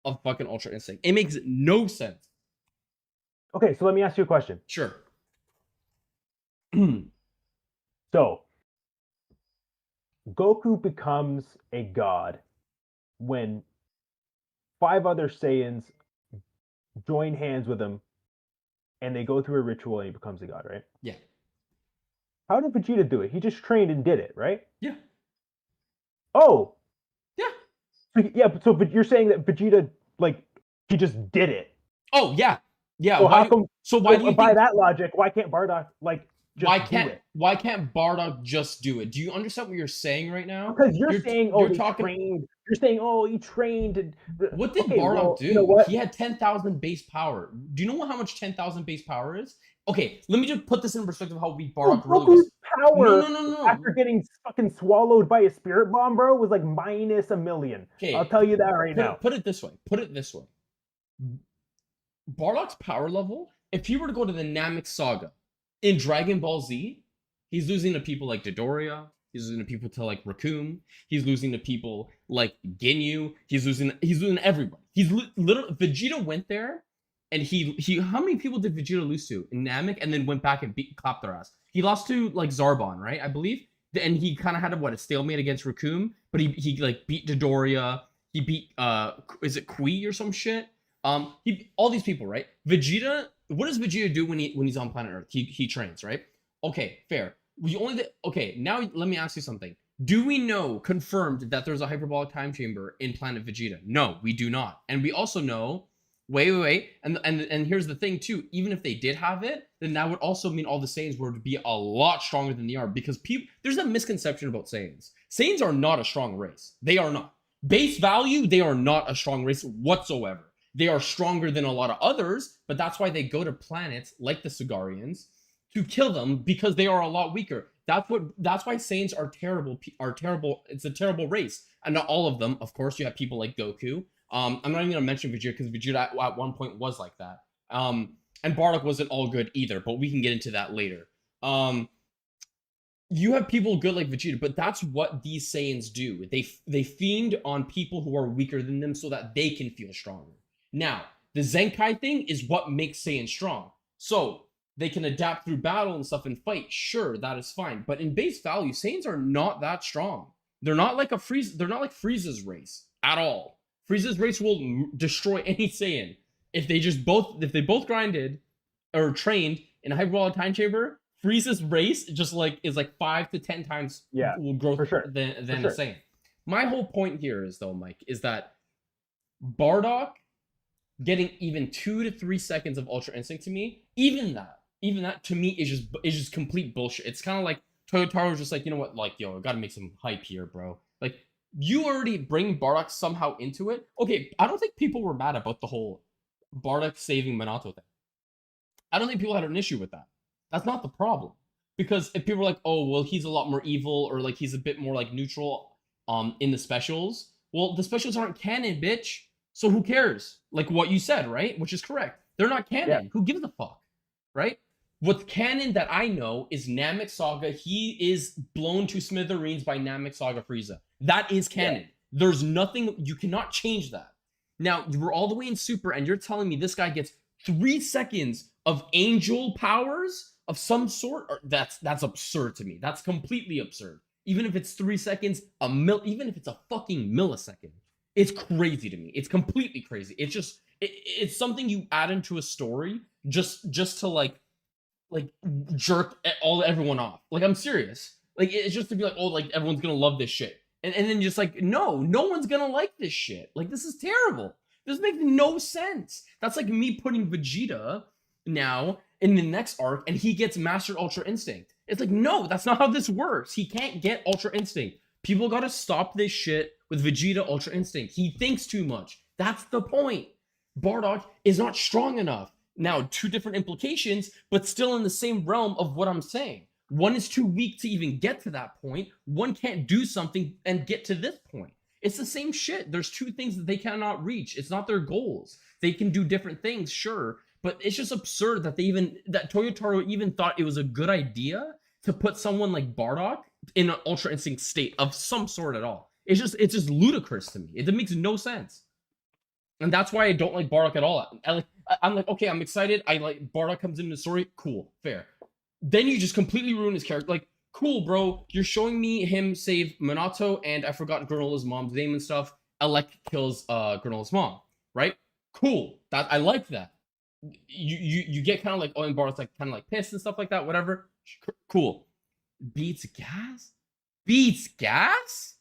of fucking Ultra Instinct. It makes no sense. Okay, so let me ask you a question. Sure. So, Goku becomes a god when 5 other Saiyans join hands with him and they go through a ritual and he becomes a god, right? Yeah. How did Vegeta do it? He just trained and did it, right? Yeah. Oh. Yeah. Yeah, but you're saying that Vegeta, like, he just did it. Oh, yeah. Yeah. So how come? So why do you by think, that logic, why can't Bardock like just why can't Bardock just do it? Do you understand what you're saying right now? Because you're saying, oh, he talking. Trained. You're saying, oh, he trained. What did Bardock do? You know what? He had 10,000 base power. Do you know how much 10,000 base power is? Okay, let me just put this in perspective of how weak Bardock really was. Power No. after getting fucking swallowed by a spirit bomb, bro, was like minus a million. Okay, I'll tell you that right now. Put it this way. Bardock's power level, if he were to go to the Namek Saga in Dragon Ball Z, he's losing to people like Dodoria. He's losing to people to like Raccoon. He's losing to people like Ginyu. He's losing everyone. He's literally Vegeta went there, and he how many people did Vegeta lose to in Namek, and then went back and clapped their ass? He lost to like Zarbon, right? I believe, and he kind of had a stalemate against Raccoon, but he like beat Dodoria. He beat is it Kui or some shit? All these people, right? Vegeta. What does Vegeta do when he's on planet Earth? He trains, right? Okay, fair. Okay, now let me ask you something. Do we know, confirmed, that there's a hyperbolic time chamber in Planet Vegeta? No, we do not. And we also know, wait, and here's the thing too, even if they did have it, then that would also mean all the Saiyans would be a lot stronger than they are, because there's a misconception about Saiyans. Saiyans are not a strong race. They are not. Base value, they are not a strong race whatsoever. They are stronger than a lot of others, but that's why they go to planets like the Sugarians to kill them, because they are a lot weaker. That's why Saiyans are terrible. It's a terrible race, and not all of them. Of course, you have people like Goku. I'm not even gonna mention Vegeta, because Vegeta at one point was like that. And Bardock wasn't all good either, but we can get into that later. You have people good like Vegeta, but that's what these Saiyans do. They fiend on people who are weaker than them so that they can feel stronger. Now, the Zenkai thing is what makes Saiyans strong. So they can adapt through battle and stuff and fight. Sure, that is fine. But in base value, Saiyans are not that strong. They're not like They're not like Frieza's race at all. Frieza's race will destroy any Saiyan if they both grinded or trained in a hyperbolic time chamber. Frieza's race is like 5 to 10 times growth than a Saiyan. My whole point here is though, Mike, is that Bardock getting even 2 to 3 seconds of Ultra Instinct to me, even that to me is just complete bullshit. It's kind of like Toyotaro's just like, you know what, like, yo, I gotta make some hype here, bro. Like, you already bring Bardock somehow into it. Okay, I don't think people were mad about the whole Bardock saving Minato thing. I don't think people had an issue with that. That's not the problem. Because if people were like, oh, well, he's a lot more evil, or like he's a bit more like neutral in the specials, well, the specials aren't canon, bitch. So who cares? Like what you said, right? Which is correct. They're not canon. Yeah. Who gives a fuck? Right? What's canon that I know is Namek Saga. He is blown to smithereens by Namek Saga Frieza. That is canon. Yeah. There's nothing, you cannot change that. Now, we're all the way in Super, and you're telling me this guy gets 3 seconds of angel powers of some sort? That's absurd to me. That's completely absurd. Even if it's 3 seconds, even if it's a fucking millisecond. It's crazy to me. It's completely crazy. It's just, it's something you add into a story just to like like jerk everyone off. Like I'm serious. Like it's just to be like, oh, like everyone's gonna love this shit, and then just like no one's gonna like this shit. Like this is terrible. This makes no sense. That's like me putting Vegeta now in the next arc, and he gets mastered Ultra Instinct. It's like no, that's not how this works. He can't get Ultra Instinct. People gotta stop this shit with Vegeta Ultra Instinct. He thinks too much. That's the point. Bardock is not strong enough. Now, two different implications, but still in the same realm of what I'm saying. One is too weak to even get to that point. One can't do something and get to this point. It's the same shit. There's two things that they cannot reach. It's not their goals. They can do different things, sure, but it's just absurd that that Toyotaro even thought it was a good idea to put someone like Bardock in an Ultra Instinct state of some sort at all. It's just ludicrous to me. It makes no sense. And that's why I don't like Bardock at all. I'm like, okay, I'm excited. I like Bardock comes into the story. Cool, fair. Then you just completely ruin his character. Like, cool, bro. You're showing me him save Minato and I forgot Granola's mom's name and stuff. Elec kills Granola's mom, right? Cool. That I like that. You get kind of like, oh, and Bardock's like kind of like pissed and stuff like that. Whatever. Cool. Beats gas. Beats gas.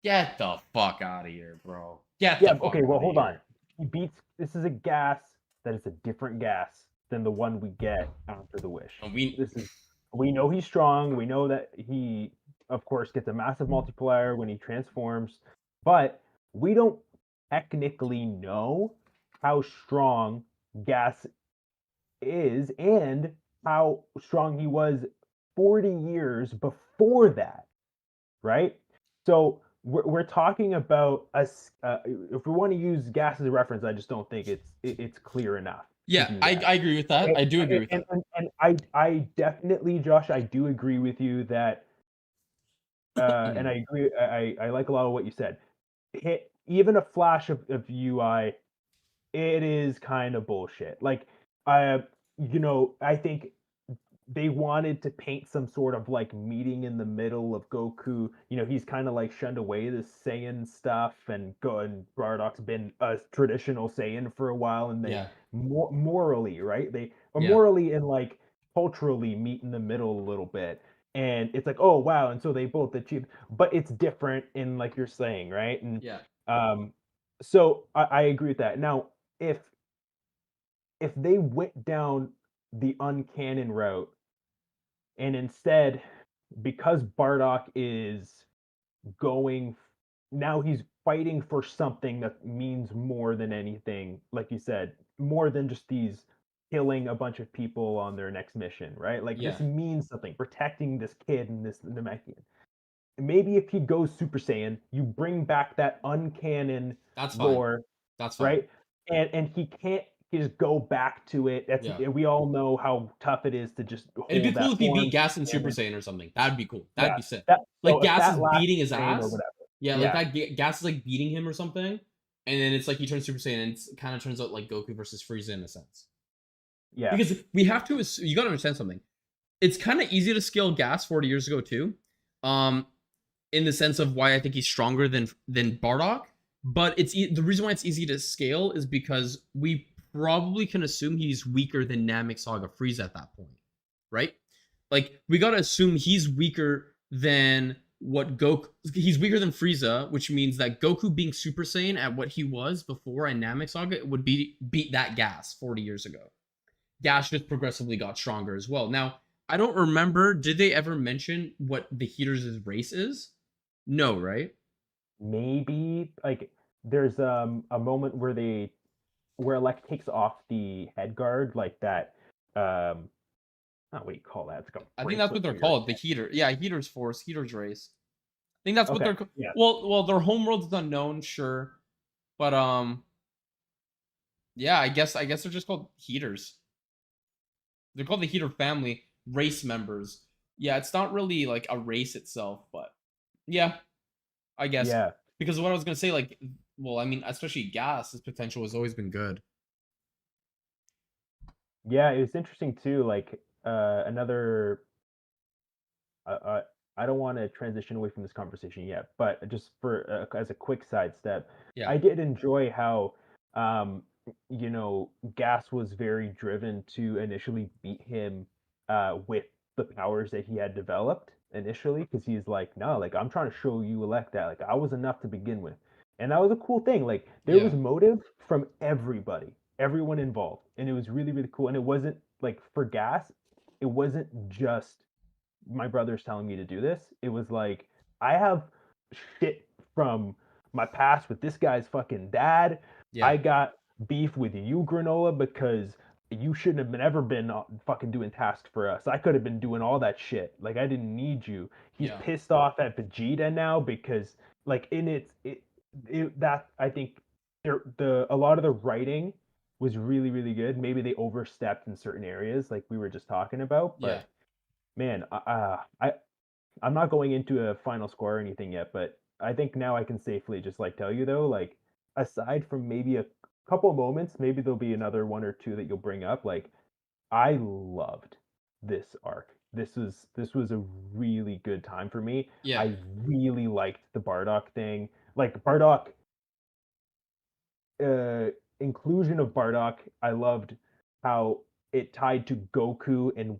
Get the fuck out of here, bro. Okay, well, hold on. He beats. This is a gas that is a different gas than the one we get after the wish. And we know he's strong. We know that he, of course, gets a massive multiplier when he transforms, but we don't technically know how strong gas is and how strong he was 40 years before that, right? So we're talking about us. If we want to use gas as a reference, I just don't think it's clear enough. Yeah, I agree with that. I do agree with that. And I definitely, Josh, I do agree with you that, and I agree. I like a lot of what you said. Even a flash of UI, it is kind of bullshit. Like, I think they wanted to paint some sort of like meeting in the middle of Goku. He's kind of like shunned away this Saiyan stuff, and Bardock's been a traditional Saiyan for a while, and they morally, right? They morally and like culturally meet in the middle a little bit. And it's like, oh wow, and so they both achieved, but it's different in like you're saying, right? And so I agree with that. Now, if they went down the uncanon route, and instead, because Bardock is going, now he's fighting for something that means more than anything, like you said, more than just these killing a bunch of people on their next mission, right? Like this means something, protecting this kid and this Namekian. Maybe if he goes Super Saiyan, you bring back that uncanon lore. That's fine. Right? And he can't just go back to it. We all know how tough it is to just hold. It'd be cool if he beat Gas in Super Saiyan or something. That'd be cool. That'd be sick. Like Gas is beating his ass. Like that Gas is like beating him or something. And then it's like he turns Super Saiyan and it kind of turns out like Goku versus Frieza in a sense. Yeah. Because we have to, you gotta understand something. It's kind of easy to scale Gas 40 years ago too. In the sense of why I think he's stronger than Bardock. But the reason why it's easy to scale is because we probably can assume he's weaker than Namek Saga Frieza at that point, right? Like we gotta assume he's weaker than what Goku. He's weaker than Frieza, which means that Goku being Super Saiyan at what he was before in Namek Saga would beat that Gas 40 years ago. Gas just progressively got stronger as well. Now I don't remember. Did they ever mention what the Heaters' race is? No, right? Maybe like there's a moment where Elec takes off the head guard, like that. What do you call that? I think that's what they're called. The Heater. Yeah, Heater's Force, Heater's Race. I think that's what they're called. Yeah. Well, their homeworld is unknown, sure, but yeah, I guess they're just called Heaters. They're called the Heater family, race members. Yeah, it's not really like a race itself, but yeah, I guess. Yeah. Because what I was gonna say, like, well, I mean, especially Gas, his potential has always been good. Yeah, it was interesting too. Like another, I don't want to transition away from this conversation yet, but just for as a quick sidestep, I did enjoy how, Gas was very driven to initially beat him with the powers that he had developed initially, because he's like, no, like I'm trying to show you elect that like I was enough to begin with, and that was a cool thing. Like there was Yeah. motive from everybody, everyone involved, and it was really really cool. And it wasn't like for gas, it wasn't just my brother's telling me to do this. It was like I have shit from my past with this guy's fucking dad. Yeah. I got beef with you, Granolah, because you shouldn't have been ever been fucking doing tasks for us. I could have been doing all that shit. Like I didn't need you. He's Yeah. pissed off at Vegeta now because like in it that I think the a lot of the writing was really really good. Maybe they overstepped in certain areas like we were just talking about, Yeah. but man, I'm not going into a final score or anything yet, but I think now I can safely just like tell you though, like aside from maybe a couple of moments, maybe there'll be another one or two that you'll bring up. Like I loved this arc. This was a really good time for me. Yeah. I really liked the Bardock thing. Like Bardock, uh, inclusion of Bardock, I loved how it tied to Goku and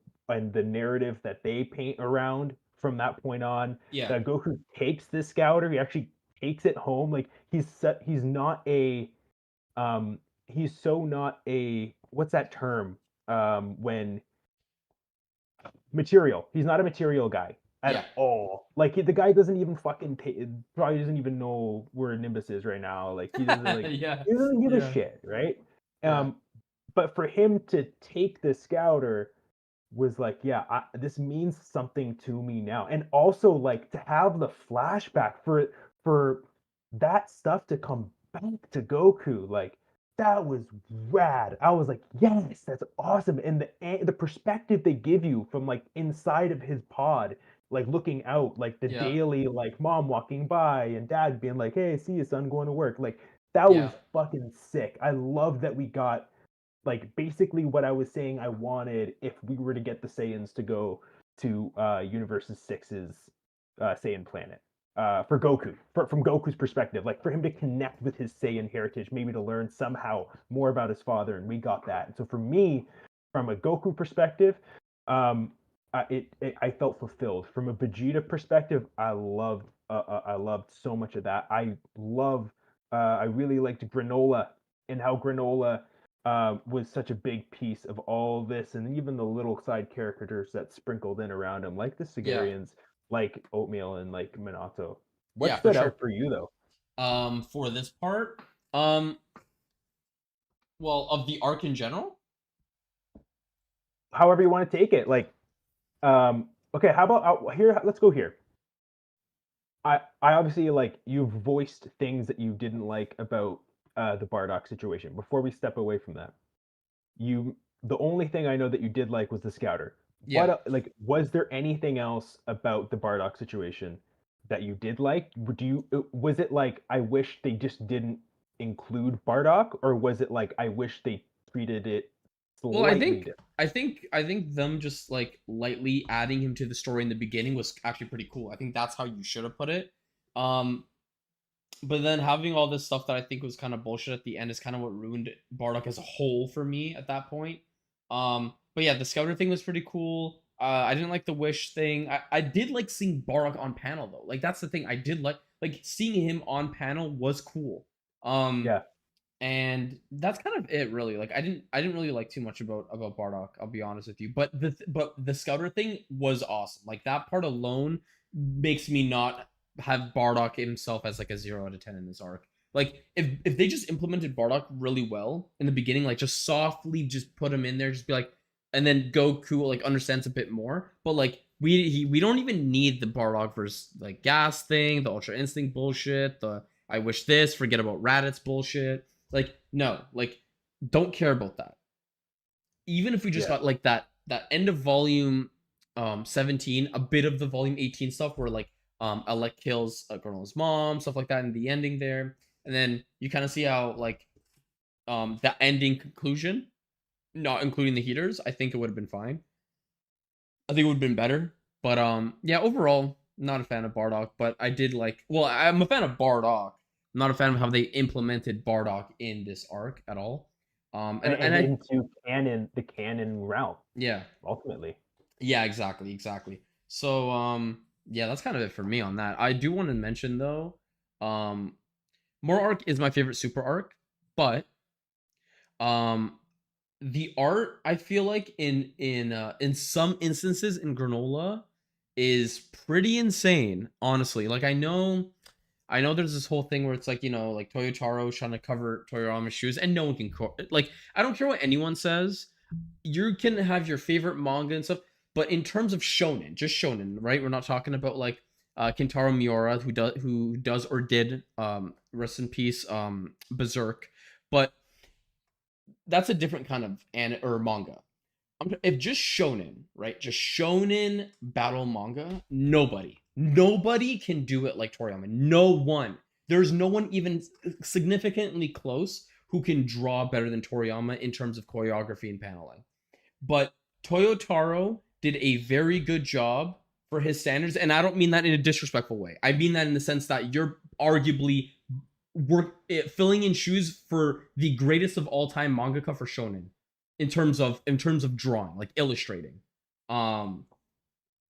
the narrative that they paint around from that point on. Yeah. That Goku takes this scouter, he actually takes it home. Like he's not a he's so not a what's that term when material. He's not a material guy Yeah. at all. Like the guy doesn't even fucking probably doesn't even know where Nimbus is right now. Like Yeah. he doesn't give a Yeah. shit, right? Yeah. Um, but for him to take the scouter was like, yeah, this means something to me now, and also like to have the flashback for that stuff to come back to Goku, like that was rad. I was like, yes, that's awesome. And the perspective they give you from like inside of his pod, like looking out, like the Yeah. daily, like mom walking by and dad being like, hey, see you son going to work. Like that Yeah. was fucking sick. I love that we got like basically what I was saying I wanted if we were to get the Saiyans to go to Universe Six's Saiyan planet. For Goku, from Goku's perspective, like for him to connect with his Saiyan heritage, maybe to learn somehow more about his father, and we got that. And so for me, from a Goku perspective, um, I felt fulfilled. From a Vegeta perspective, I loved so much of that. I really liked Granolah and how Granolah was such a big piece of all this, and even the little side characters that sprinkled in around him, like the Yeah. Sigarians, like Oatmeal, and like Minato. What Yeah, for stood out sure. for you though? For this part, um, well, of the arc in general. However you want to take it. Like, okay, how about here? Let's go here. I obviously like you've voiced things that you didn't like about the Bardock situation. Before we step away from that, you the only thing I know that you did like was the scouter. What Yeah. like was there anything else about the Bardock situation that you did like? Was it like I wish they just didn't include Bardock, or was it like I wish they treated it Well, I slightly think different? I think them just like lightly adding him to the story in the beginning was actually pretty cool. I think that's how you should have put it. Um, but then having all this stuff that I think was kind of bullshit at the end is kind of what ruined Bardock as a whole for me at that point. But yeah, the scouter thing was pretty cool. I didn't like the wish thing. I did like seeing Bardock on panel though. Like that's the thing. I did like seeing him on panel was cool. Um, Yeah, and that's kind of it really. Like I didn't really like too much about Bardock, I'll be honest with you, but the scouter thing was awesome. Like that part alone makes me not have Bardock himself as like a 0 out of 10 in this arc. Like if they just implemented Bardock really well in the beginning, like just softly just put him in there, just be like, and then Goku like understands a bit more, but like we don't even need the Bardock versus like gas thing, the Ultra Instinct bullshit, the I wish this, forget about Raditz bullshit. Like, no, like, don't care about that. Even if we just yeah, got like that end of volume 17, a bit of the volume 18 stuff where like Alec kills Granola's mom, stuff like that in the ending there. And then you kind of see how like the ending conclusion, not including the heaters, I think it would have been fine. I think it would have been better. But yeah, overall, not a fan of Bardock, but I did like well, I'm a fan of Bardock. I'm not a fan of how they implemented Bardock in this arc at all. And and I into canon, the canon realm yeah. ultimately. Yeah, exactly, exactly. So yeah, that's kind of it for me on that. I do want to mention though, um More Arc is my favorite super arc, but um the art I feel like in some instances in Granolah is pretty insane, honestly. Like I know there's this whole thing where it's like, like Toyotaro trying to cover Toyarama's shoes and no one can like I don't care what anyone says. You can have your favorite manga and stuff, but in terms of shonen, just shonen, right? We're not talking about like Kentaro Miura who does or did rest in peace Berserk, but that's a different kind of or manga. If just shonen, right? Just shonen battle manga, nobody can do it like Toriyama. No one. There's no one even significantly close who can draw better than Toriyama in terms of choreography and paneling. But Toyotaro did a very good job for his standards, and I don't mean that in a disrespectful way. I mean that in the sense that you're arguably filling in shoes for the greatest of all time mangaka for shonen in terms of drawing, like illustrating, um,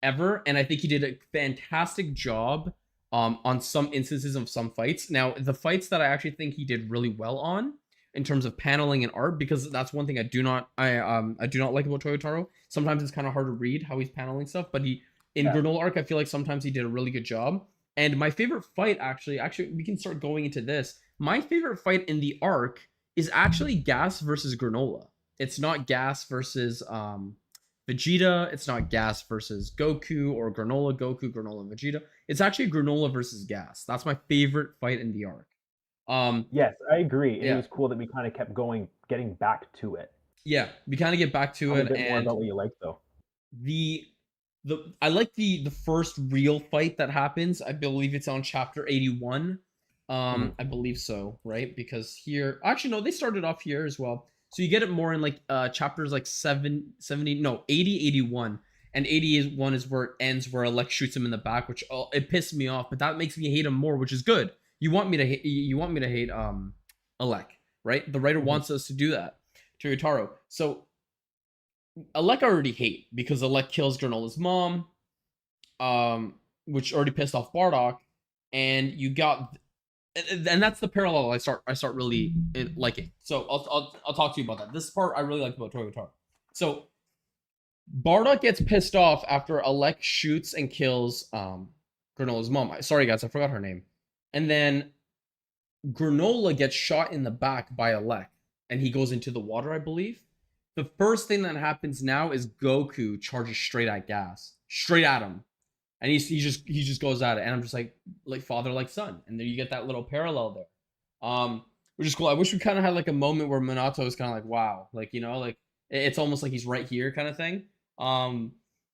ever. And I think he did a fantastic job on some instances of some fights. Now, the fights that I actually think he did really well on in terms of paneling and art, because that's one thing I do not like about Toyotaro. Sometimes it's kind of hard to read how he's paneling stuff, but he in Yeah. Granola arc I feel like sometimes he did a really good job. And my favorite fight actually we can start going into this. My favorite fight in the arc is actually Gas versus Granola. It's not Gas versus Vegeta. It's not Gas versus Goku or Granola Goku, Granola Vegeta. It's actually Granola versus Gas. That's my favorite fight in the arc. Um, Yes, I agree, and it yeah, was cool that we kind of kept going, getting back to it. yeah. We kind of get back to Tell me a it, bit more and about what you like, though. the I like the first real fight that happens. I believe it's on chapter 81. Mhm. I believe so, right? Because here, actually no, they started off here as well. So you get it more in like chapters like 70, no, 80, 81. And 81 is where it ends, where Alex shoots him in the back, which it pissed me off, but that makes me hate him more, which is good. You want me to hate Alec, right? The writer Mhm. wants us to do that to Yotaro. So Alec I already hate because Alec kills Granola's mom, which already pissed off Bardock, and you got, and that's the parallel I start really liking. So I'll talk to you about that. This part I really liked about Toyotaro. So Bardock gets pissed off after Alec shoots and kills Granola's mom. Sorry guys, I forgot her name. And then Granola gets shot in the back by Alec, and he goes into the water, I believe. The first thing that happens now is Goku charges straight at Gas, straight at him, and he just goes at it, and I'm just like father like son, and then you get that little parallel there, which is cool. I wish we kind of had like a moment where Minato is kind of like wow, like like it's almost like he's right here kind of thing, um,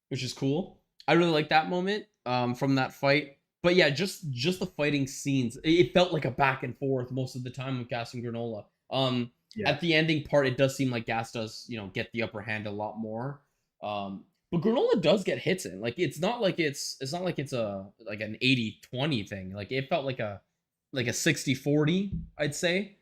which is cool. I really like that moment from that fight. But yeah, just the fighting scenes. It felt like a back and forth most of the time with Gas and Granola. Yeah. At the ending part, it does seem like Gas does get the upper hand a lot more. But Granola does get hits in. Like it's not like it's a like an 80-20 thing. Like it felt like a 60-40, I'd say,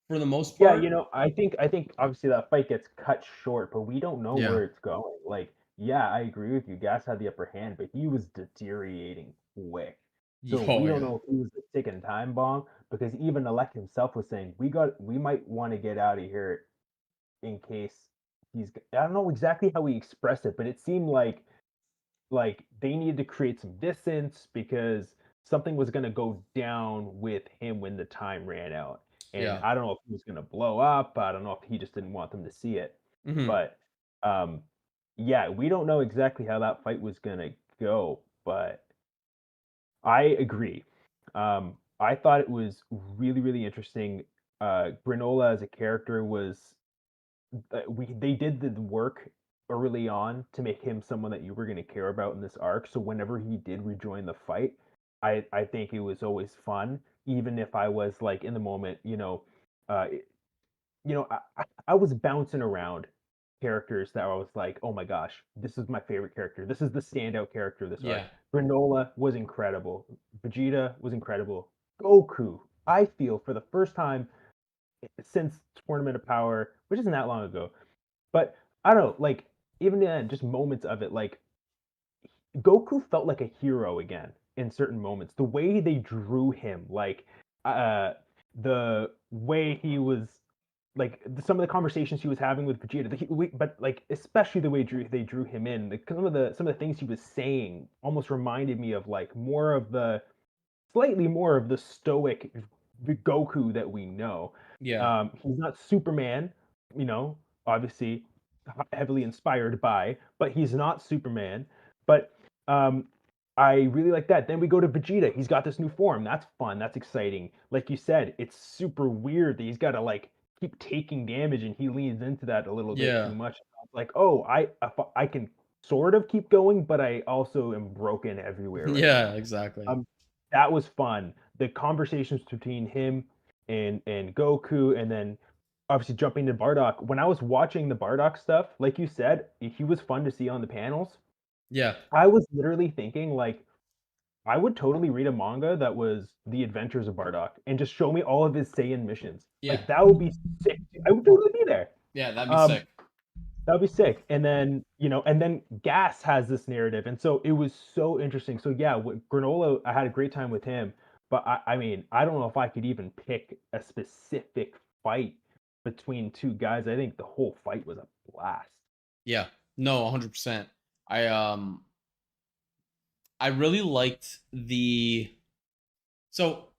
for the most Yeah, part. I think obviously that fight gets cut short, but we don't know Yeah. where it's going. Like, yeah, I agree with you. Gas had the upper hand, but he was deteriorating quick. So we Oh don't yeah. know if he was a ticking time bomb because even Alec himself was saying we might want to get out of here in case I don't know exactly how he expressed it, but it seemed like they needed to create some distance because something was going to go down with him when the time ran out. And Yeah. I don't know if he was going to blow up. I don't know if he just didn't want them to see it. Hmm. But um, yeah, we don't know exactly how that fight was going to go. But I agree. I thought it was really, really interesting. Granola as a character was they did the work early on to make him someone that you were going to care about in this arc. So whenever he did rejoin the fight, I think it was always fun, even if I was like in the moment, uh, I was bouncing around characters that I was like, oh my gosh, this is my favorite character. This is the standout character of this arc. Yeah. Granola was incredible. Vegeta was incredible. Goku, I feel for the first time since Tournament of Power, which isn't that long ago, but I don't know, like even just moments of it, like Goku felt like a hero again in certain moments. The way they drew him, like uh, the way he was, like some of the conversations he was having with Vegeta, but like especially the way they drew him in. Some of the things he was saying almost reminded me of like more of the slightly more of the stoic Goku that we know. Yeah. He's not Superman, you know, obviously heavily inspired by, but he's not Superman. But um, I really like that. Then we go to Vegeta. He's got this new form. That's fun. That's exciting. Like you said, it's super weird that he's got to like keep taking damage, and he leans into that a little bit Yeah. too much. It's like, oh, I can sort of keep going, but I also am broken everywhere right Yeah, now. exactly. That was fun. The conversations between him and Goku, and then obviously jumping to Bardock. When I was watching the Bardock stuff, like you said, he was fun to see on the panels. Yeah. I was literally thinking like I would totally read a manga that was The Adventures of Bardock and just show me all of his Saiyan missions. Yeah. Like that would be sick. I would totally be there. Yeah, that'd be Um, sick. that would be sick. And then, and then Gas has this narrative. And so it was so interesting. So yeah, with Granola, I had a great time with him. But I mean, I don't know if I could even pick a specific fight between two guys. I think the whole fight was a blast. Yeah. No, 100%. I um I really liked so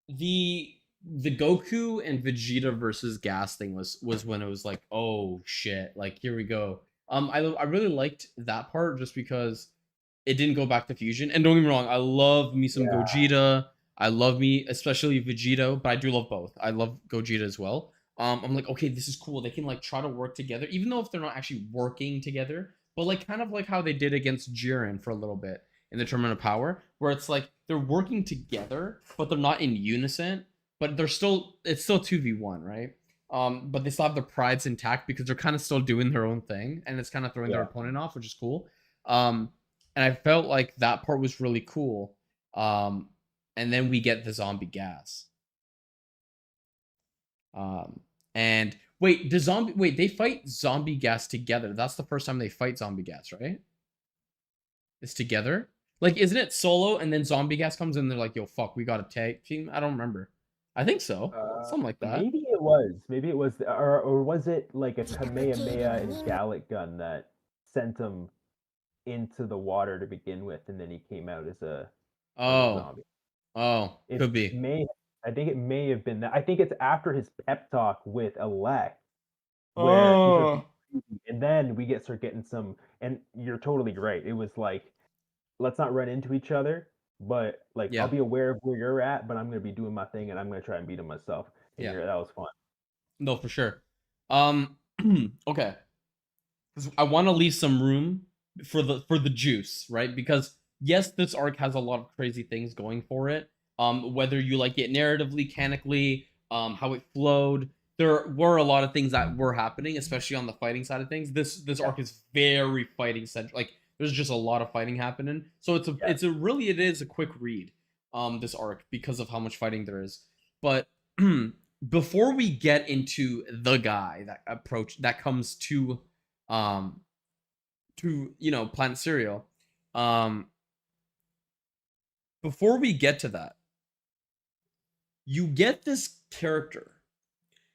the Goku and Vegeta versus Gas thing was when it was like, oh shit, like here we go. I really liked that part just because it didn't go back to fusion. And don't get me wrong, I love me some Yeah. Gogeta. I love me especially Vegito, but I do love both. I love Gogeta as well. I'm like, okay, this is cool. They can like try to work together, even though if they're not actually working together, but like kind of like how they did against Jiren for a little bit in the Tournament of Power, where it's like they're working together, but they're not in unison. But it's still 2v1, right? But they still have their prides intact because they're kind of still doing their own thing, and it's kind of throwing their Yeah. opponent off, which is cool. And I felt like that part was really cool. And then we get the zombie gas. And wait, they fight zombie gas together. That's the first time they fight zombie gas, right? It's together. Like, isn't it solo and then zombie gas comes in and they're like, yo, fuck, we got a tag team? I don't remember. I think so. Something like that. Maybe it was. Maybe it was, or was it like a Kamehameha and Gallic gun that sent him into the water to begin with, and then he came out as a Oh, zombie. oh, It could be. may, I think it may have been that. I think it's after his pep talk with Elect where he starts Oh, getting creepy, and then we start getting some. And you're totally right. It was like, let's not run into each other, but like I'll yeah, be aware of where you're at, but I'm gonna be doing my thing, and I'm gonna try and beat him myself. And yeah. that was fun. No, for sure. Um, okay. 'Cause I want to leave some room for the juice, right? Because yes, this arc has a lot of crazy things going for it. Whether you like it narratively, canonically, how it flowed, there were a lot of things that were happening, especially on the fighting side of things. This Yeah, arc is very fighting centric. Like there's just a lot of fighting happening. So yeah, it is a quick read. This arc because of how much fighting there is. But before we get into the guy that comes um Planet Cereal. Um, before we get to that, you get this character,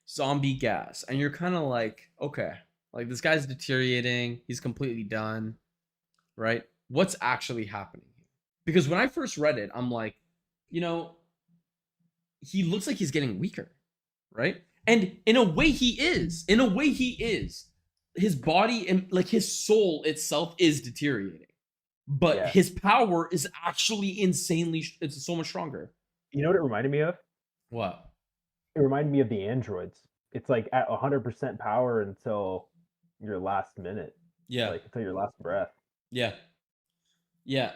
Zombie Gas, and you're kind of like, okay, like this guy's deteriorating, he's completely done, right? What's actually happening here? Because when I first read it, I'm like, you know, he looks like he's getting weaker, right? And in a way he is. In a way he is. His body and like his soul itself is deteriorating. But yeah. his power is actually insanely it's so much stronger. You know what it reminded me of? What? It reminded me of the androids. It's like at 100% power until your last minute, Yeah. like until your last breath. Yeah. Yeah.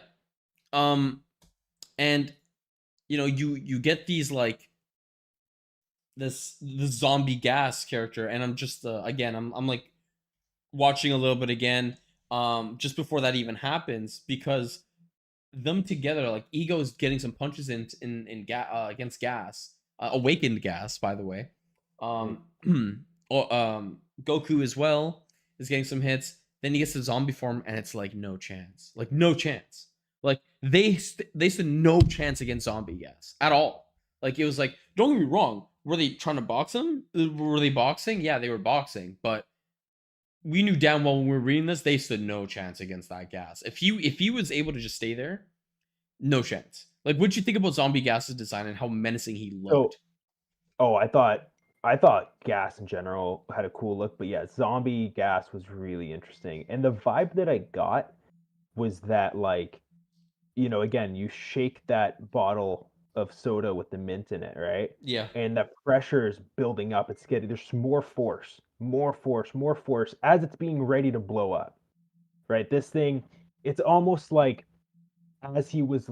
Um and you get these like this zombie gas character, and I'm just again I'm like watching a little bit again just before that even happens, because them together, like Ego's getting some punches against Gas, awakened Gas, by the way. Mm. Goku as well is getting some hits. Then he gets to zombie form, and it's like no chance, like no chance. Like they stood no chance against zombie gas at all. Like it was like, don't get me wrong, were they trying to box him? Were they boxing? Yeah, they were boxing, but we knew damn well when we were reading this, they stood no chance against that gas. If he was able to just stay there, no chance. Like, what'd you think about Zombie Gas's design and how menacing he So, looked? oh, I thought Gas in general had a cool look, but yeah, Zombie Gas was really interesting. And the vibe that I got was that like, again, you shake that bottle of soda with the mint in it, right? Yeah. And that pressure is building up. It's getting there's more force, more force, more force as it's being ready to blow up, right? This thing, it's almost like as he was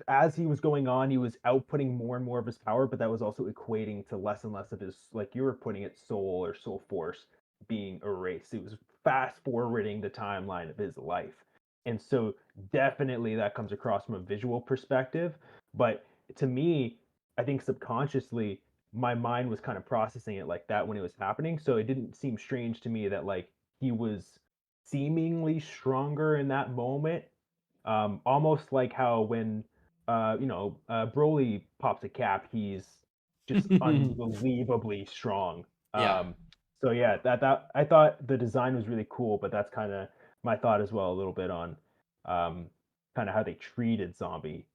as he was going on, he was outputting more and more of his power, but that was also equating to less and less of his, like you were putting it, soul or soul force being erased. It was fast forwarding the timeline of his life. And so definitely that comes across from a visual perspective. But to me, I think subconsciously, my mind was kind of processing it like that when it was happening. So it didn't seem strange to me that like he was seemingly stronger in that moment, almost like how when Broly pops a cap, he's just unbelievably strong. Yeah. So yeah, that I thought the design was really cool, but that's kind of my thought as well, a little bit on kind of how they treated zombie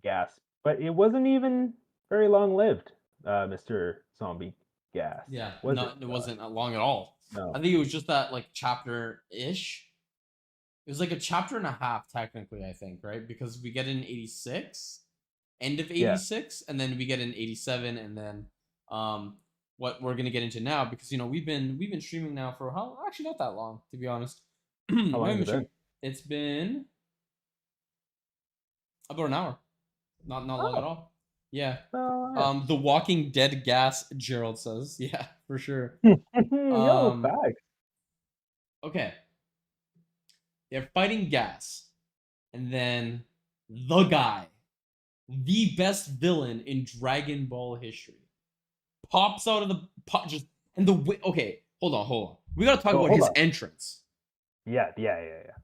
gas, but it wasn't even very long lived, Mr. Zombie Gas, Yeah. was No, it? it wasn't long at all. I No. think it was just that like chapter ish. It was like a chapter and a half, technically, I think, right? Because we get in 86, end of Yeah. 86, and then we get in 87, and then what we're gonna get into now, because we've been streaming now for how actually not that long, to be honest. We How long haven't has been it been? streaming. It's been about an hour. Not long at Oh, all. Yeah. no. The Walking Dead gas, Gerald says. Yeah, for sure. Yo, Um, facts. okay. They're fighting gas. And then the guy, the best villain in Dragon Ball history, pops out of the pot just and the way. Okay, hold on. We gotta talk Oh, about hold his on. entrance. Yeah.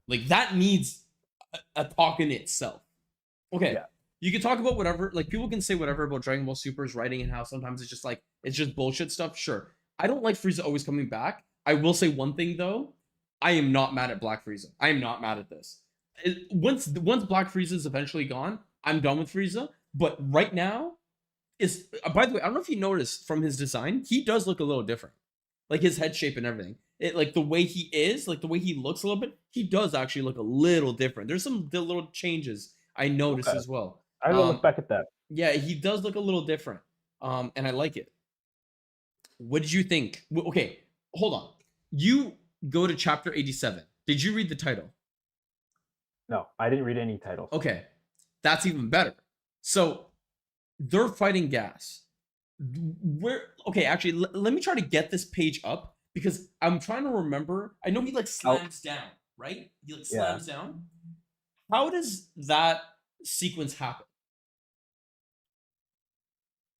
Like that needs a talk in itself. Okay, Yeah. you can talk about whatever. Like people can say whatever about Dragon Ball Super's writing and how sometimes it's just like it's just bullshit stuff. Sure, I don't like Frieza always coming back. I will say one thing though. I am not mad at Black Frieza. I am not mad at this. Once Black Frieza is eventually gone, I'm done with Frieza. But right now is by the way, I don't know if you noticed from his design, he does look a little different. Like his head shape and everything. It like the way he is, like the way he looks a little bit, he does actually look a little different. There's some little changes I noticed Okay. as well. I gotta look back at that. Yeah, he does look a little different. And I like it. What did you think? Okay, hold on. You go to chapter 87. Did you read the title? No, I didn't read any titles. Okay, that's even better. So they're fighting gas. Where? Okay, actually, let me try to get this page up because I'm trying to remember. I know he like Oh, slams down, right? He like yeah. slams down. How does that sequence happen?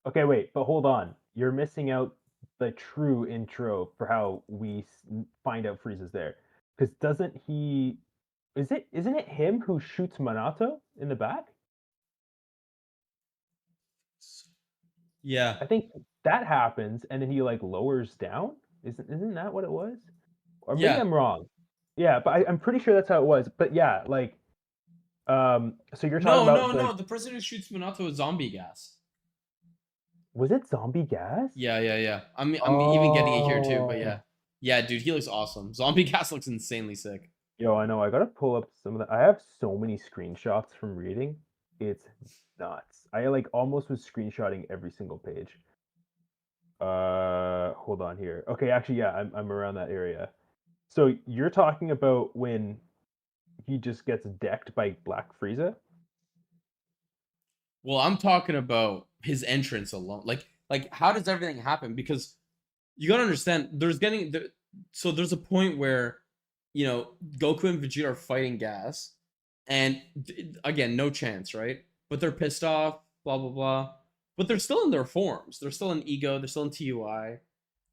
Okay, wait, but hold on. You're missing out the true intro for how we find out Frieza's there. Because doesn't he? Isn't it him who shoots Minato in the back? Yeah, I think that happens, and then he like lowers down. Isn't that what it was? Or maybe yeah. I'm wrong. Yeah, but I'm pretty sure that's how it was. But yeah, like, so you're talking No, about no, the no. The person who shoots Minato is zombie gas. was it Zombie Gas? Yeah. I'm even getting it here too, but yeah. Oh, Yeah, dude, he looks awesome. Zombie gas looks insanely sick. yo, I know. I gotta pull up some of the. I have so many screenshots from reading. It's nuts. I like almost was screenshotting every single page. Hold on here. Okay, actually, yeah, I'm around that area. So you're talking about when he just gets decked by Black Frieza? Well, I'm talking about his entrance alone. Like how does everything happen? Because you gotta understand, so there's a point where Goku and Vegeta are fighting gas, and again, no chance, right? But they're pissed off, blah blah blah. But they're still in their forms. They're still in Ego. They're still in TUI,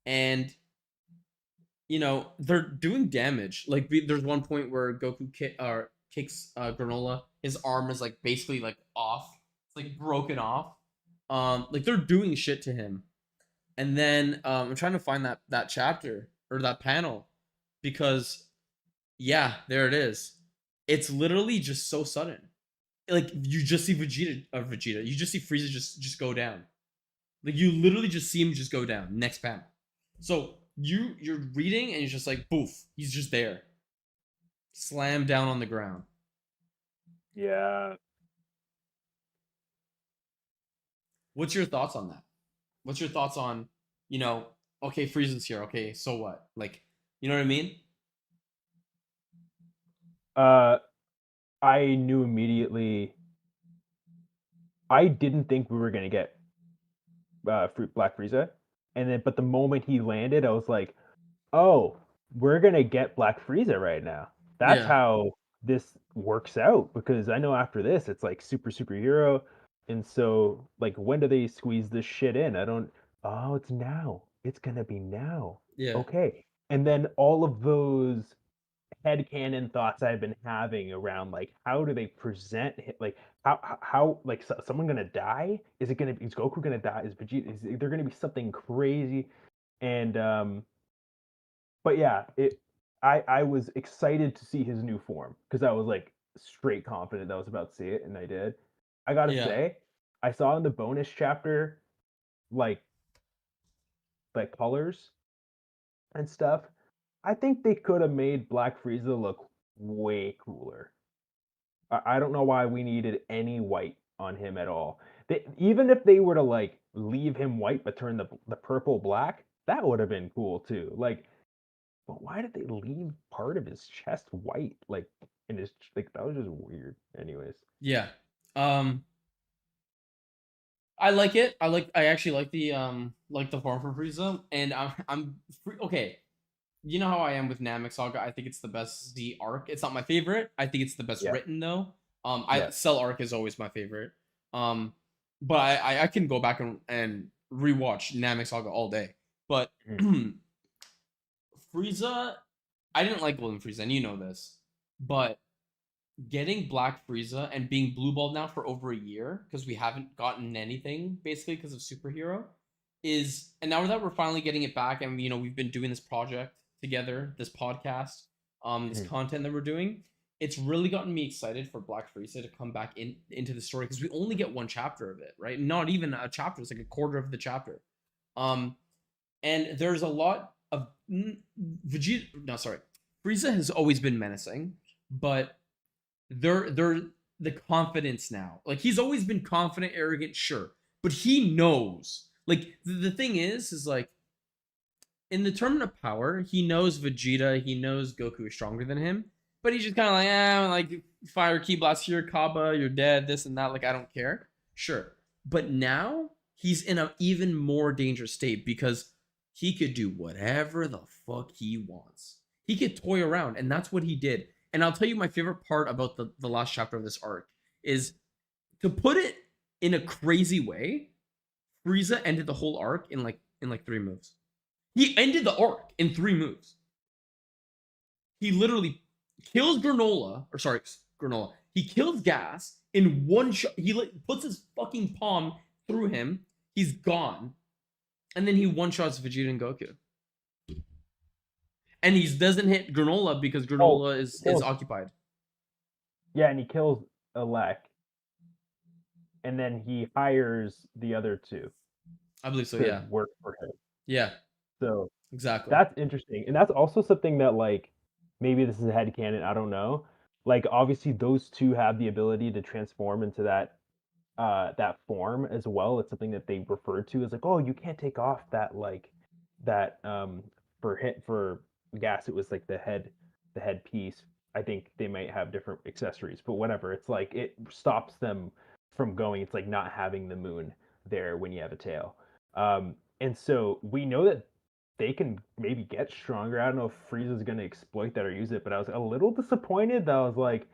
and you know, they're doing damage. Like there's one point where Goku kicks Granolah. His arm is like basically like off. It's like broken off. Like they're doing shit to him. And then I'm trying to find that chapter or that panel because yeah, there it is. It's literally just so sudden. Like you just see Vegeta. You just see Frieza just go down. Like you literally just see him just go down. Next panel. So you're reading and you're just like boof, he's just there. Slam down on the ground. Yeah. What's your thoughts on that? What's your thoughts on, you know, okay, Frieza's here. Okay, so what? Like, you know what I mean? Uh, I knew immediately. I didn't think we were gonna get Black Frieza, and then but the moment he landed, I was like, oh, we're gonna get Black Frieza right now. That's Yeah. how this works out because I know after this it's like superhero, and so like when do they squeeze this shit in? I don't. Oh, it's now. It's gonna be now. Yeah. Okay, and then all of those headcanon thoughts I've been having around like how do they present like how like someone gonna die? Is it gonna be is Goku gonna die? Is Vegeta? Is there gonna be something crazy? And but yeah, it I was excited to see his new form because I was like straight confident that I was about to see it, and I did. I gotta Yeah. say, I saw in the bonus chapter like colors and stuff. I think they could have made Black Frieza look way cooler. I don't know why we needed any white on him at all. Even if they were to like leave him white but turn the purple black, that would have been cool too. Like, but why did they leave part of his chest white? Like in his like that was just weird. Anyways, Yeah. Um I like it. I actually like the form for Frieza and okay. You know how I am with Namek Saga. I think it's the best Z arc. It's not my favorite. I think it's the best yeah, written though. I yeah. Cell arc is always my favorite. Um, but I can go back and rewatch Namek Saga all day. But Mhm. Frieza, I didn't like Golden Frieza, and you know this. But getting Black Frieza and being blue balled now for over a year because we haven't gotten anything basically because of superhero is, and now that we're finally getting it back and you know we've been doing this project together, this podcast, this Mhm. content that we're doing, it's really gotten me excited for Black Frieza to come back into the story because we only get one chapter of it, right? Not even a chapter, it's like a quarter of the chapter. um and there's a lot of Vegeta, no, sorry, Frieza has always been menacing, but they're the confidence now. Like he's always been confident, arrogant, sure, but he knows. Like the thing is like in the tournament of power, he knows Vegeta, he knows Goku is stronger than him, but he's just kind of like fire ki blast here, Kaba, you're dead, this and that. Like I don't care, sure. But now he's in an even more dangerous state because he could do whatever the fuck he wants. He could toy around, and that's what he did. And I'll tell you my favorite part about the last chapter of this arc is, to put it in a crazy way, Frieza ended the whole arc in like 3 moves. He ended the arc in 3 moves. He literally kills Granolah, or sorry, Granolah. He kills Gas in one shot. He puts his fucking palm through him. He's gone, and then he one shots Vegeta and Goku. And he doesn't hit Granolah because Oh, Granolah he is kills occupied. yeah, and he kills Elec, and then he hires the other two I believe so. to Yeah. work for him. Yeah. So Exactly. that's interesting, and that's also something that like maybe this is a headcanon. I don't know. Like obviously those two have the ability to transform into that form as well. It's something that they referred to as like, oh, you can't take off that like that for gas. It was like the head piece. I think they might have different accessories, but whatever. It's like it stops them from going. It's like not having the moon there when you have a tail. And so we know that they can maybe get stronger. I don't know if Frieza's going to exploit that or use it, but I was a little disappointed that I was like,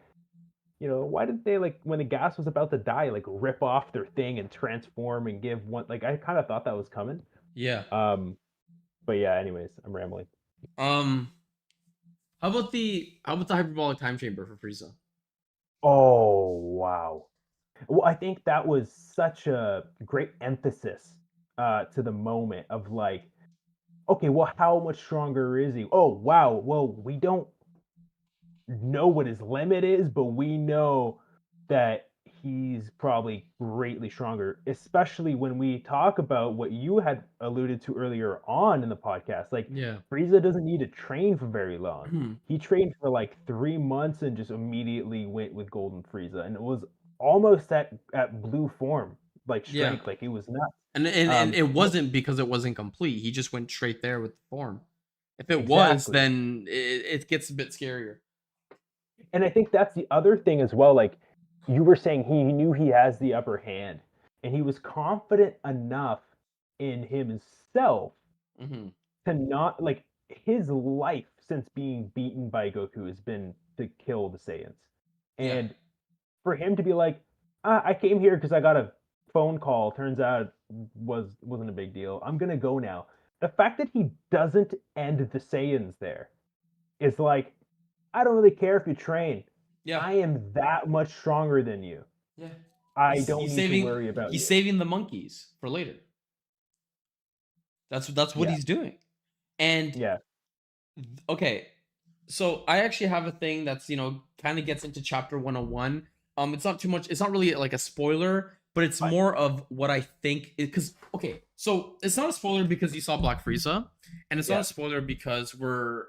why did they like when the gas was about to die, like rip off their thing and transform and give one like I kind of thought that was coming. Yeah. Um, but yeah, anyways, I'm rambling. Um, how about the hyperbolic time chamber for Frieza? Oh, wow. Well, I think that was such a great emphasis to the moment of like, okay, well, how much stronger is he? Oh, wow. Well, we don't know what his limit is, but we know that he's probably greatly stronger, especially when we talk about what you had alluded to earlier on in the podcast. Like, Yeah. Frieza doesn't need to train for very long. He trained for like 3 months and just immediately went with Golden Frieza, and it was almost at blue form, like Yeah. strength. Like it was nuts. And it But wasn't because it wasn't complete. He just went straight there with the form. If it was, exactly. then it gets a bit scarier. And I think that's the other thing as well. Like you were saying, he knew he has the upper hand, and he was confident enough in himself Hmm. to not like his life since being beaten by Goku has been to kill the Saiyans, Yeah. and for him to be like, I came here because I got a phone call. Turns out it wasn't a big deal. I'm gonna go now. The fact that he doesn't end the Saiyans there is like, I don't really care if you train. Yeah. I am that much stronger than you. Yeah. I He's don't he's need to saving worry about he's you. saving the monkeys for later. That's what Yeah, he's doing. And yeah, okay, so I actually have a thing that's, kind of gets into chapter 101. It's not too much, it's not really like a spoiler, but it's fine. more of what I think, because okay, so it's not a spoiler because you saw Black Frieza, and it's not a Yeah, spoiler because we're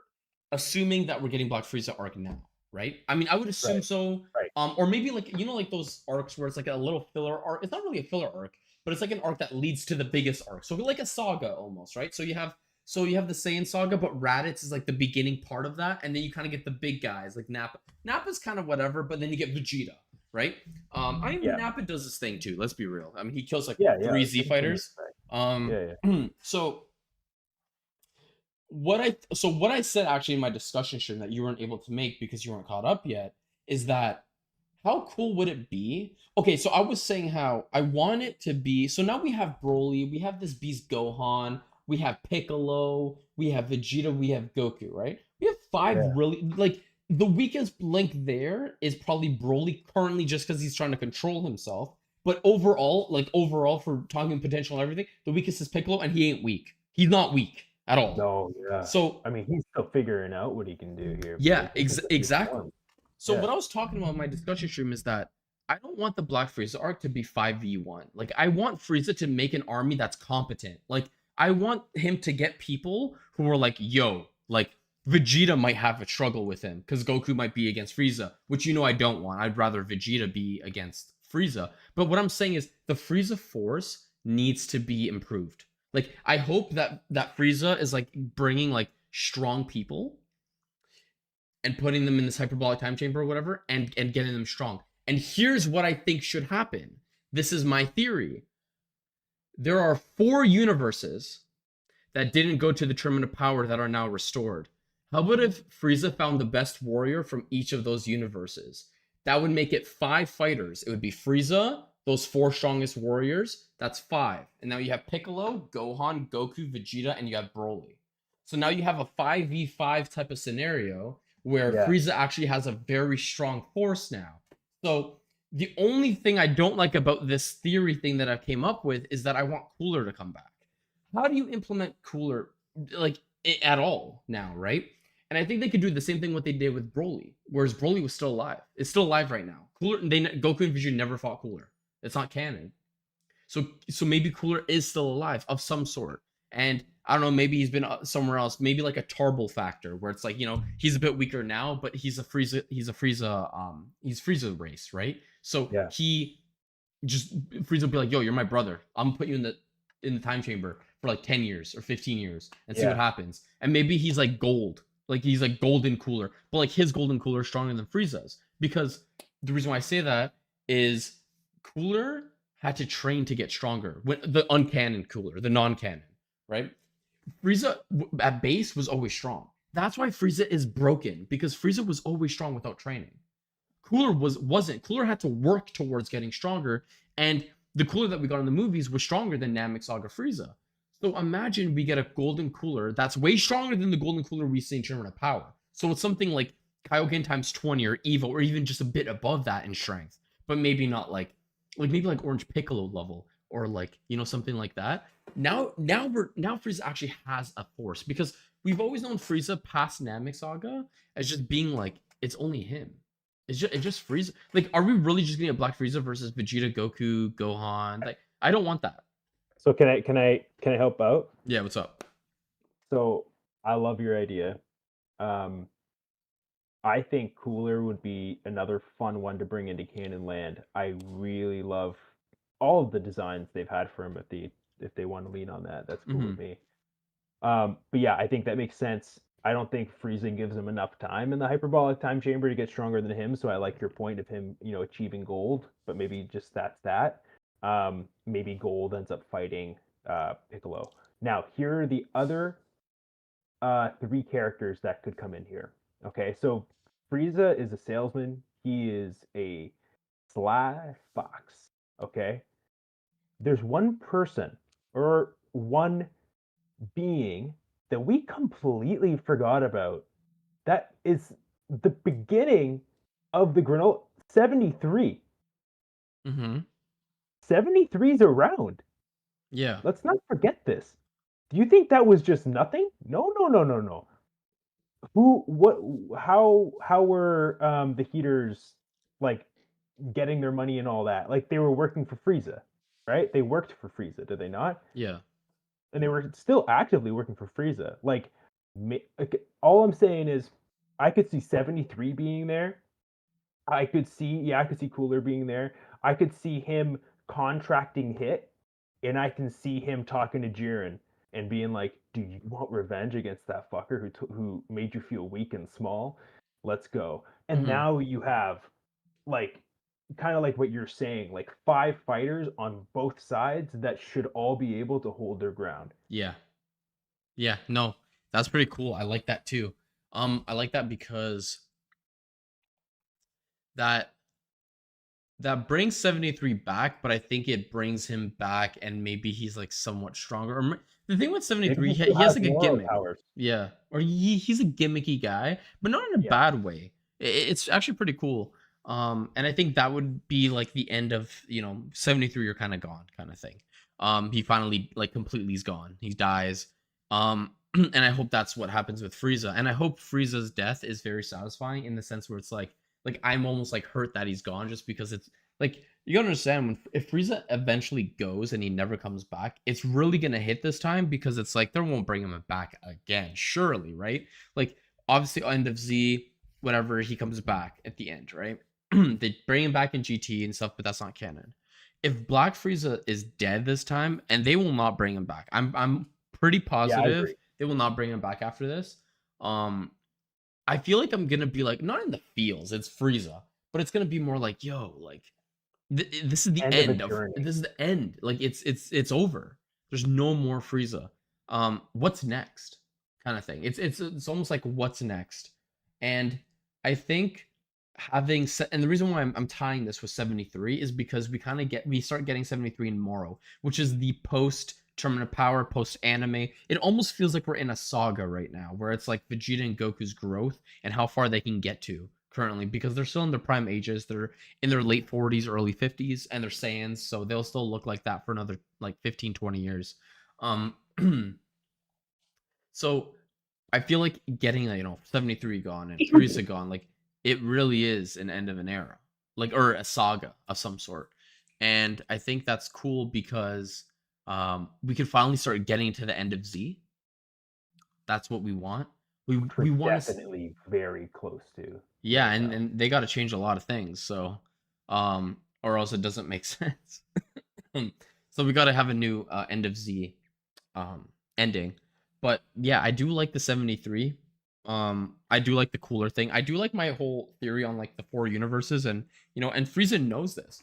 assuming that we're getting Black Frieza arc now, right? I mean, I would assume right, so. right. Or maybe like, like those arcs where it's like a little filler arc. It's not really a filler arc, but it's like an arc that leads to the biggest arc. So like a saga almost, right? So you have the Saiyan saga, but Raditz is like the beginning part of that, and then you kind of get the big guys like Nappa. Nappa's kind of whatever, but then you get Vegeta, right? I mean Yeah, Nappa does this thing too. Let's be real. I mean he kills like yeah, what, yeah. three It's Z something to fighters. expect. Um, Yeah, yeah. so what I said actually in my discussion stream that you weren't able to make because you weren't caught up yet is that how cool would it be? Okay, so I was saying how I want it to be. So now we have Broly, we have this beast Gohan, we have Piccolo, we have Vegeta, we have Goku, right? We have five Yeah. really like the weakest link there is probably Broly currently just because he's trying to control himself. But overall for talking potential and everything, the weakest is Piccolo, and he ain't weak. He's not weak at all. No, yeah. So I mean, he's still figuring out what he can do here, but yeah, like this is a new exactly. form. So Yeah, what I was talking about in my discussion stream is that I don't want the Black Frieza arc to be 5v1. Like I want Frieza to make an army that's competent. Like I want him to get people who are like, yo, like Vegeta might have a struggle with him because Goku might be against Frieza, which I don't want. I'd rather Vegeta be against Frieza. But what I'm saying is the Frieza force needs to be improved. Like I hope that Frieza is like bringing like strong people and putting them in this hyperbolic time chamber or whatever and getting them strong. And here's what I think should happen. This is my theory. There are 4 universes that didn't go to the tournament of power that are now restored. How about if Frieza found the best warrior from each of those universes? That would make it 5 fighters. It would be Frieza, those 4 strongest warriors. That's 5. And now you have Piccolo, Gohan, Goku, Vegeta, and you have Broly. So now you have a 5v5 type of scenario where yeah. Frieza actually has a very strong force now. So the only thing I don't like about this theory thing that I came up with is that I want Cooler to come back. How do you implement Cooler like at all now, right? And I think they could do the same thing what they did with Broly, whereas Broly was still alive. It's still alive right now. Cooler, Goku and Vegeta never fought Cooler. It's not canon. So maybe Cooler is still alive of some sort. And I don't know, maybe he's been somewhere else. Maybe like a Tarble factor, where it's like he's a bit weaker now, but he's Frieza race, right? So Yeah. he just Frieza will be like, "Yo, you're my brother. I'm gonna put you in the time chamber for like 10 years or 15 years and see what Yeah. happens." And maybe he's like gold, like he's like golden cooler, but like his golden cooler is stronger than Frieza's because the reason why I say that is Cooler had to train to get stronger. When the uncanon Cooler, the non-canon, right? Frieza at base was always strong. That's why Frieza is broken because Frieza was always strong without training. Cooler wasn't. Cooler had to work towards getting stronger, and the Cooler that we got in the movies was stronger than Namek Saga Frieza. So imagine we get a golden cooler that's way stronger than the golden cooler we see in Tournament of Power. So it's something like Kaioken times 20 or Evo, or even just a bit above that in strength, but maybe not like maybe like Orange Piccolo level, or like, you know, something like that. Now Frieza actually has a force, because we've always known Frieza past Namek Saga as just being like it's only him. It's just Frieza. Like, are we really just getting a Black Frieza versus Vegeta, Goku, Gohan? Like, I don't want that. So can I help out? Yeah, what's up? So I love your idea. Um, I think Cooler would be another fun one to bring into Canon Land. I really love all of the designs they've had for him. If they want to lean on that, that's cool Mm-hmm. with me. But yeah, I think that makes sense. I don't think Frieza gives him enough time in the hyperbolic time chamber to get stronger than him. So I like your point of him, achieving gold, but maybe just that's that. Maybe gold ends up fighting Piccolo. Now, here are the other three characters that could come in here. Okay, so Frieza is a salesman. He is a sly fox. Okay, there's one person or one being that we completely forgot about. That is the beginning of the Granolah 73. Mm-hmm. 73 is around. Yeah. Let's not forget this. Do you think that was just nothing? No, no, no, no, no. Who, what, how were the Heaters like getting their money and all that? Like they were working for Frieza, right? They worked for Frieza, did they not? Yeah. And they were still actively working for Frieza. Like, all I'm saying is, I could see 73 being there. I could see Cooler being there. I could see him contracting Hit, and I can see him talking to Jiren and being like, "Do you want revenge against that fucker who made you feel weak and small? Let's go." And Mm-hmm. now you have like kind of like what you're saying, like five fighters on both sides that should all be able to hold their ground. Yeah. Yeah. No, that's pretty cool. I like that too. I like that because that that brings 73 back, but I think it brings him back and maybe he's like somewhat stronger. The thing with Maybe 73, he still he has has like a moral gimmick. powers. Yeah. Or he's a gimmicky guy, but not in a Yeah, bad way. It's actually pretty cool. And I think that would be like the end of, 73, you're kind of gone kind of thing. He finally like completely is gone. He dies. And I hope that's what happens with Frieza. And I hope Frieza's death is very satisfying in the sense where it's like I'm almost like hurt that he's gone, just because it's like you gotta understand, when if Frieza eventually goes and he never comes back, it's really gonna hit this time, because it's like they won't bring him back again, surely, right? Like obviously end of Z, whenever he comes back at the end, right? They bring him back in GT and stuff, but that's not canon. If Black Frieza is dead this time, and they will not bring him back, I'm pretty yeah, I positive agree. they will not bring him back after this. Um, I feel like I'm gonna be like not in the feels. It's Frieza, but it's gonna be more like, yo, like this is the End of a end of journey. this is the end. Like it's over. There's no more Frieza. What's next? Kind of thing. It's almost like what's next, and I think and the reason why I'm tying this with 73 is because we start getting 73 in Moro, which is the post Tournament of Power, post anime. It almost feels like we're in a saga right now, where it's like Vegeta and Goku's growth and how far they can get to currently, because they're still in their prime ages. They're in their late 40s, early 50s, and they're Saiyans, so they'll still look like that for another like 15, 20 years. Um, so I feel like getting 73 gone and Frieza gone, like it really is an end of an era, like, or a saga of some sort. And I think that's cool because we can finally start getting to the end of Z. That's what we want. Which we're We want to, definitely very close to yeah, right and now. and they got to change a lot of things, so or else it doesn't make sense. So we got to have a new end of Z ending. But yeah, I do like the 73. I do like the cooler thing. I do like my whole theory on like the four universes, and and Frieza knows this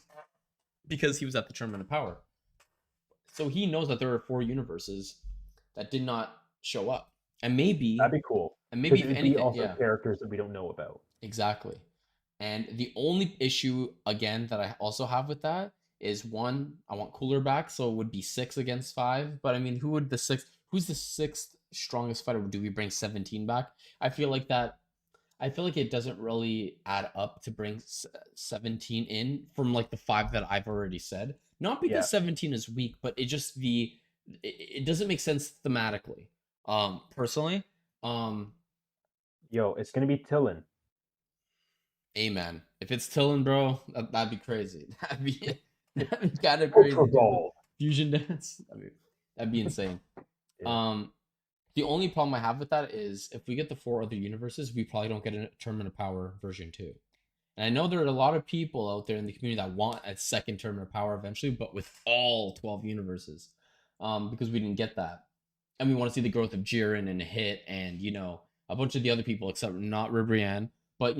because he was at the Tournament of Power. So he knows that there are four universes that did not show up. And That'd maybe be cool and maybe because if it'd be anything, also yeah, characters that we don't know about. exactly. And the only issue again that I also have with that is one, I want Cooler back, so it would be 6 against 5. But I mean, who's the sixth strongest fighter? Do we bring 17 back? I feel like that. I feel like it doesn't really add up to bring 17 in from like the five that I've already said. Not Yeah. because 17 is weak, but it doesn't make sense thematically. Personally, um, Yo, it's gonna be Tillin. amen. If it's Tillin, bro, that'd be crazy. That'd be kind of Ultra crazy. Do the Ball. fusion dance. That'd be insane. Yeah. The only problem I have with that is if we get the 4 other universes, we probably don't get a Tournament of Power version 2. And I know there are a lot of people out there in the community that want a second Tournament of Power eventually, but with all 12 universes, because we didn't get that. And we want to see the growth of Jiren and Hit and, a bunch of the other people, except not Ribrianne, but,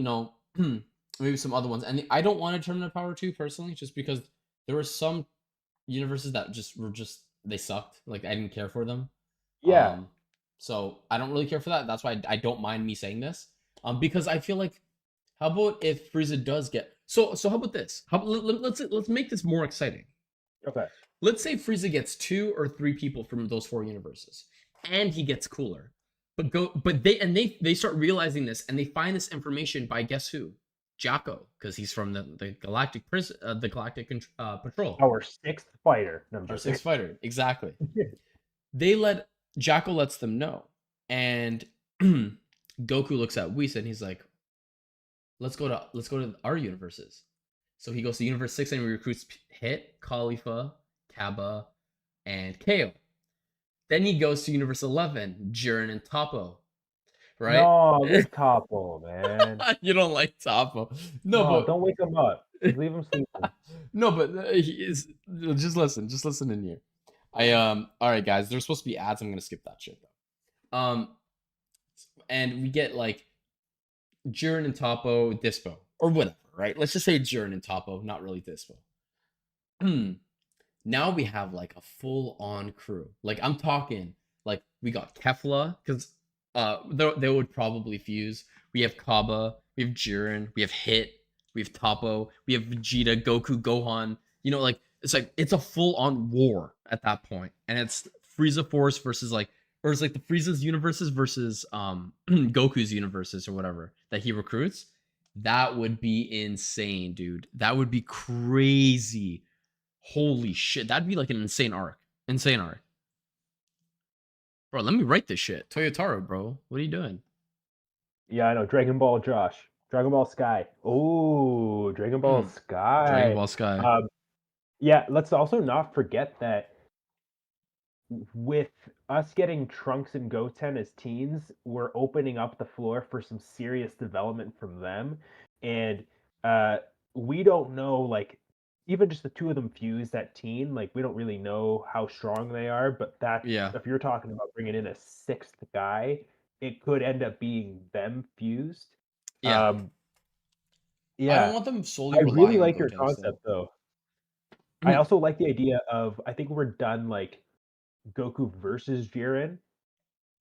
maybe some other ones. And I don't want a Tournament of Power 2 personally, just because there were some universes that they sucked. Like, I didn't care for them. Yeah. So I don't really care for that. That's why I don't mind me saying this. Because I feel like, how about if Frieza does get so how about this? Let's make this more exciting. Okay. Let's say Frieza gets 2 or 3 people from those 4 universes, and he gets cooler. But they start realizing this, and they find this information by guess who? Jocko, because he's from the Galactic Patrol. Our sixth fighter. No, Our sixth fighter, exactly. Jocko lets them know, and Goku looks at Whis and he's like, let's go to our universes. So he goes to Universe 6 and he recruits Hit, Khalifa, Kaba, and Kale. Then he goes to Universe 11, Jiren and Toppo. Right? No, leave Toppo, man. You don't like Toppo. No, but don't wake him up. Just leave him sleeping. No, but he is. Just listen in here. All right, guys. There's supposed to be ads. I'm gonna skip that shit though. And we get like Jiren and Toppo, Dispo, or whatever, right? Let's just say Jiren and Toppo, not really Dispo. Now we have like a full-on crew. Like I'm talking, like we got Kefla, because they would probably fuse. We have Kaba, we have Jiren, we have Hit, we have Toppo, we have Vegeta, Goku, Gohan. Like it's a full-on war at that point, and it's Frieza Force versus or it's like the Frieza's universes versus Goku's universes or whatever that he recruits. That would be insane, dude. That would be crazy. Holy shit, that'd be like an insane arc. Bro, let me write this shit. Toyotaro, bro. What are you doing? Yeah, I know. Dragon Ball Josh. Dragon Ball Sky. Oh, Dragon Ball Sky. Dragon Ball Sky. Yeah, let's also not forget that with us getting Trunks and Goten as teens, we're opening up the floor for some serious development from them. And we don't know, like, even just the two of them fused that teen, like, we don't really know how strong they are, but if you're talking about bringing in a sixth guy, it could end up being them fused. Yeah. Yeah. I don't want them solely. I really like your concept, though. I also like the idea of, I think we're done, like, Goku versus Jiren,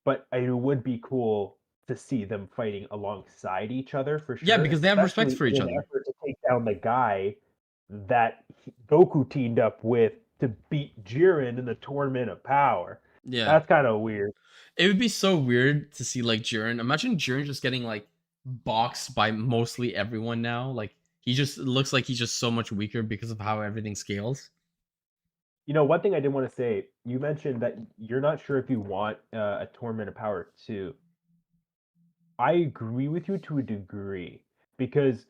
but it would be cool to see them fighting alongside each other for sure. Yeah, because they have respect for each other. Effort to take down the guy that Goku teamed up with to beat Jiren in the Tournament of Power. Yeah, that's kind of weird. It would be so weird to see like Jiren. Imagine Jiren just getting like boxed by mostly everyone now. Like he just looks like he's just so much weaker because of how everything scales. One thing I did want to say, you mentioned that you're not sure if you want a Tournament of Power 2. I agree with you to a degree, because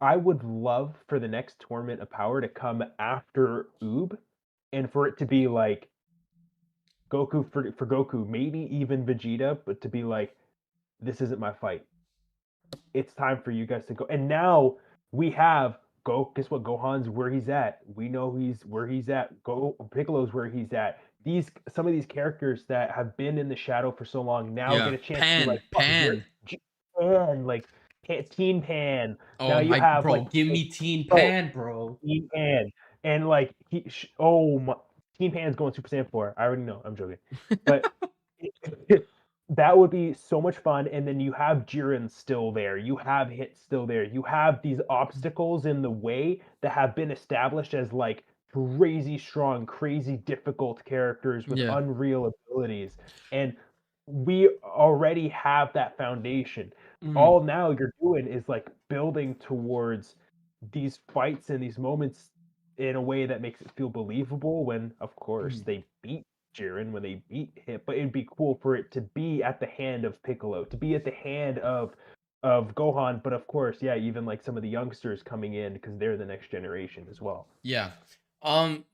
I would love for the next Tournament of Power to come after Oob, and for it to be like Goku for Goku, maybe even Vegeta, but to be like, this isn't my fight. It's time for you guys to go. And now we have guess what? Gohan's where he's at. We know where he's at. Piccolo's where he's at. Some of these characters that have been in the shadow for so long now get a chance to like Pan, like Teen Pan. Oh now you have bro, like, give me Teen Pan, bro. Teen Pan, and like Teen Pan's going Super Saiyan 4. I already know. I'm joking, but. That would be so much fun, and then you have Jiren still there. You have Hit still there. You have these obstacles in the way that have been established as like crazy strong, crazy difficult characters with Yeah. unreal abilities, and we already have that foundation. Mhm. All now you're doing is, like, building towards these fights and these moments in a way that makes it feel believable when, of course, Mhm. they beat Jiren, when they beat him, but it'd be cool for it to be at the hand of Piccolo, to be at the hand of Gohan, but of course, yeah, even, like, some of the youngsters coming in because 'cause they're the next generation as well. Yeah.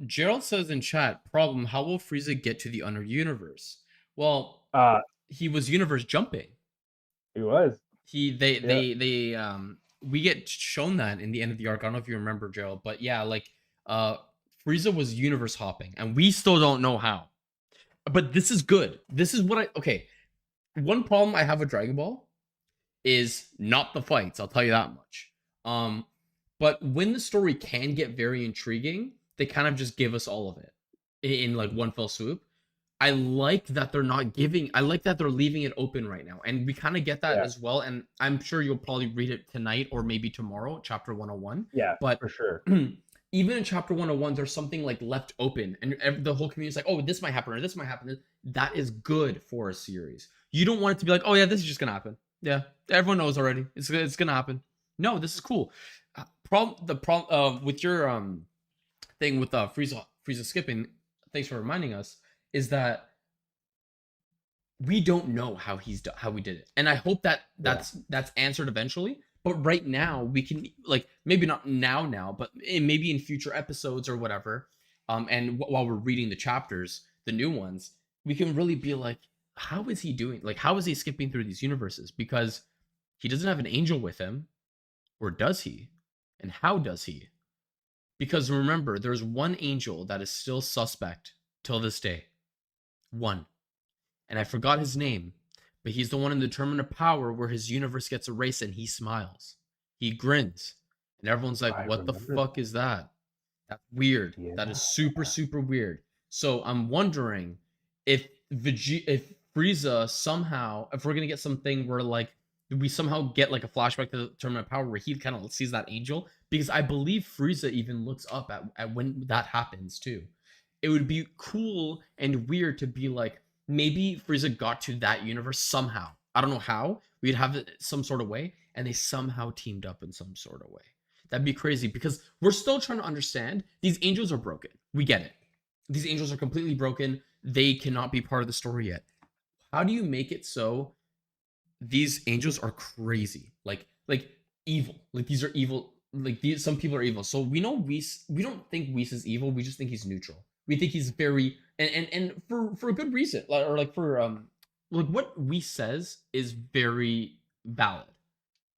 Gerald says in chat, problem, how will Frieza get to the Under Universe? Well, Uh, he was universe jumping. he was. He Yeah, they we get shown that in the end of the arc. I don't know if you remember, Gerald, but yeah, like uh Frieza was universe hopping, and we still don't know how. But this is good. This is what I okay. One problem I have with Dragon Ball is not the fights, I'll tell you that much. But when the story can get very intriguing, they kind of just give us all of it in like one fell swoop. I like that they're not giving. I like that they're leaving it open right now, and we kind of get that yeah, as well. And I'm sure you'll probably read it tonight or maybe tomorrow, chapter 101. yeah, But for sure. even in chapter 101, there's something like left open, and the whole community is like, "Oh, this might happen or this might happen." That is good for a series. You don't want it to be like, "Oh yeah, this is just gonna happen." Yeah, everyone knows already. It's gonna happen. No, this is cool. The problem with your thing with Frieza skipping. Thanks for reminding us. Is that we don't know how we did it, and I hope that Yeah, that's answered eventually. But right now we can like maybe not now, but maybe in future episodes or whatever. And while we're reading the chapters, the new ones, we can really be like, how is he doing? Like, how is he skipping through these universes? Because he doesn't have an angel with him, or does he? And how does he? Because remember, there's one angel that is still suspect till this day. One. And I forgot his name, but he's the one in the Tournament of Power where his universe gets erased and he smiles. He grins. And everyone's like, I what the remember fuck that. is that? That's weird. Yeah, That is super, super weird. So I'm wondering if if Frieza somehow, if we're gonna get something where like we somehow get like a flashback to the Tournament of Power where he kind of sees that angel, because I believe Frieza even looks up at when that happens too. It would be cool and weird to be like, maybe Frieza got to that universe somehow. I don't know how. We'd have it some sort of way, and they somehow teamed up in some sort of way. That'd be crazy because we're still trying to understand. These angels are broken. We get it. These angels are completely broken. They cannot be part of the story yet. How do you make it so these angels are crazy? Like evil. Like these are evil. Like these, some people are evil. So we know Whis. We don't think Whis is evil. We just think he's neutral. We think he's very and for a good reason, or like for like what Whis says is very valid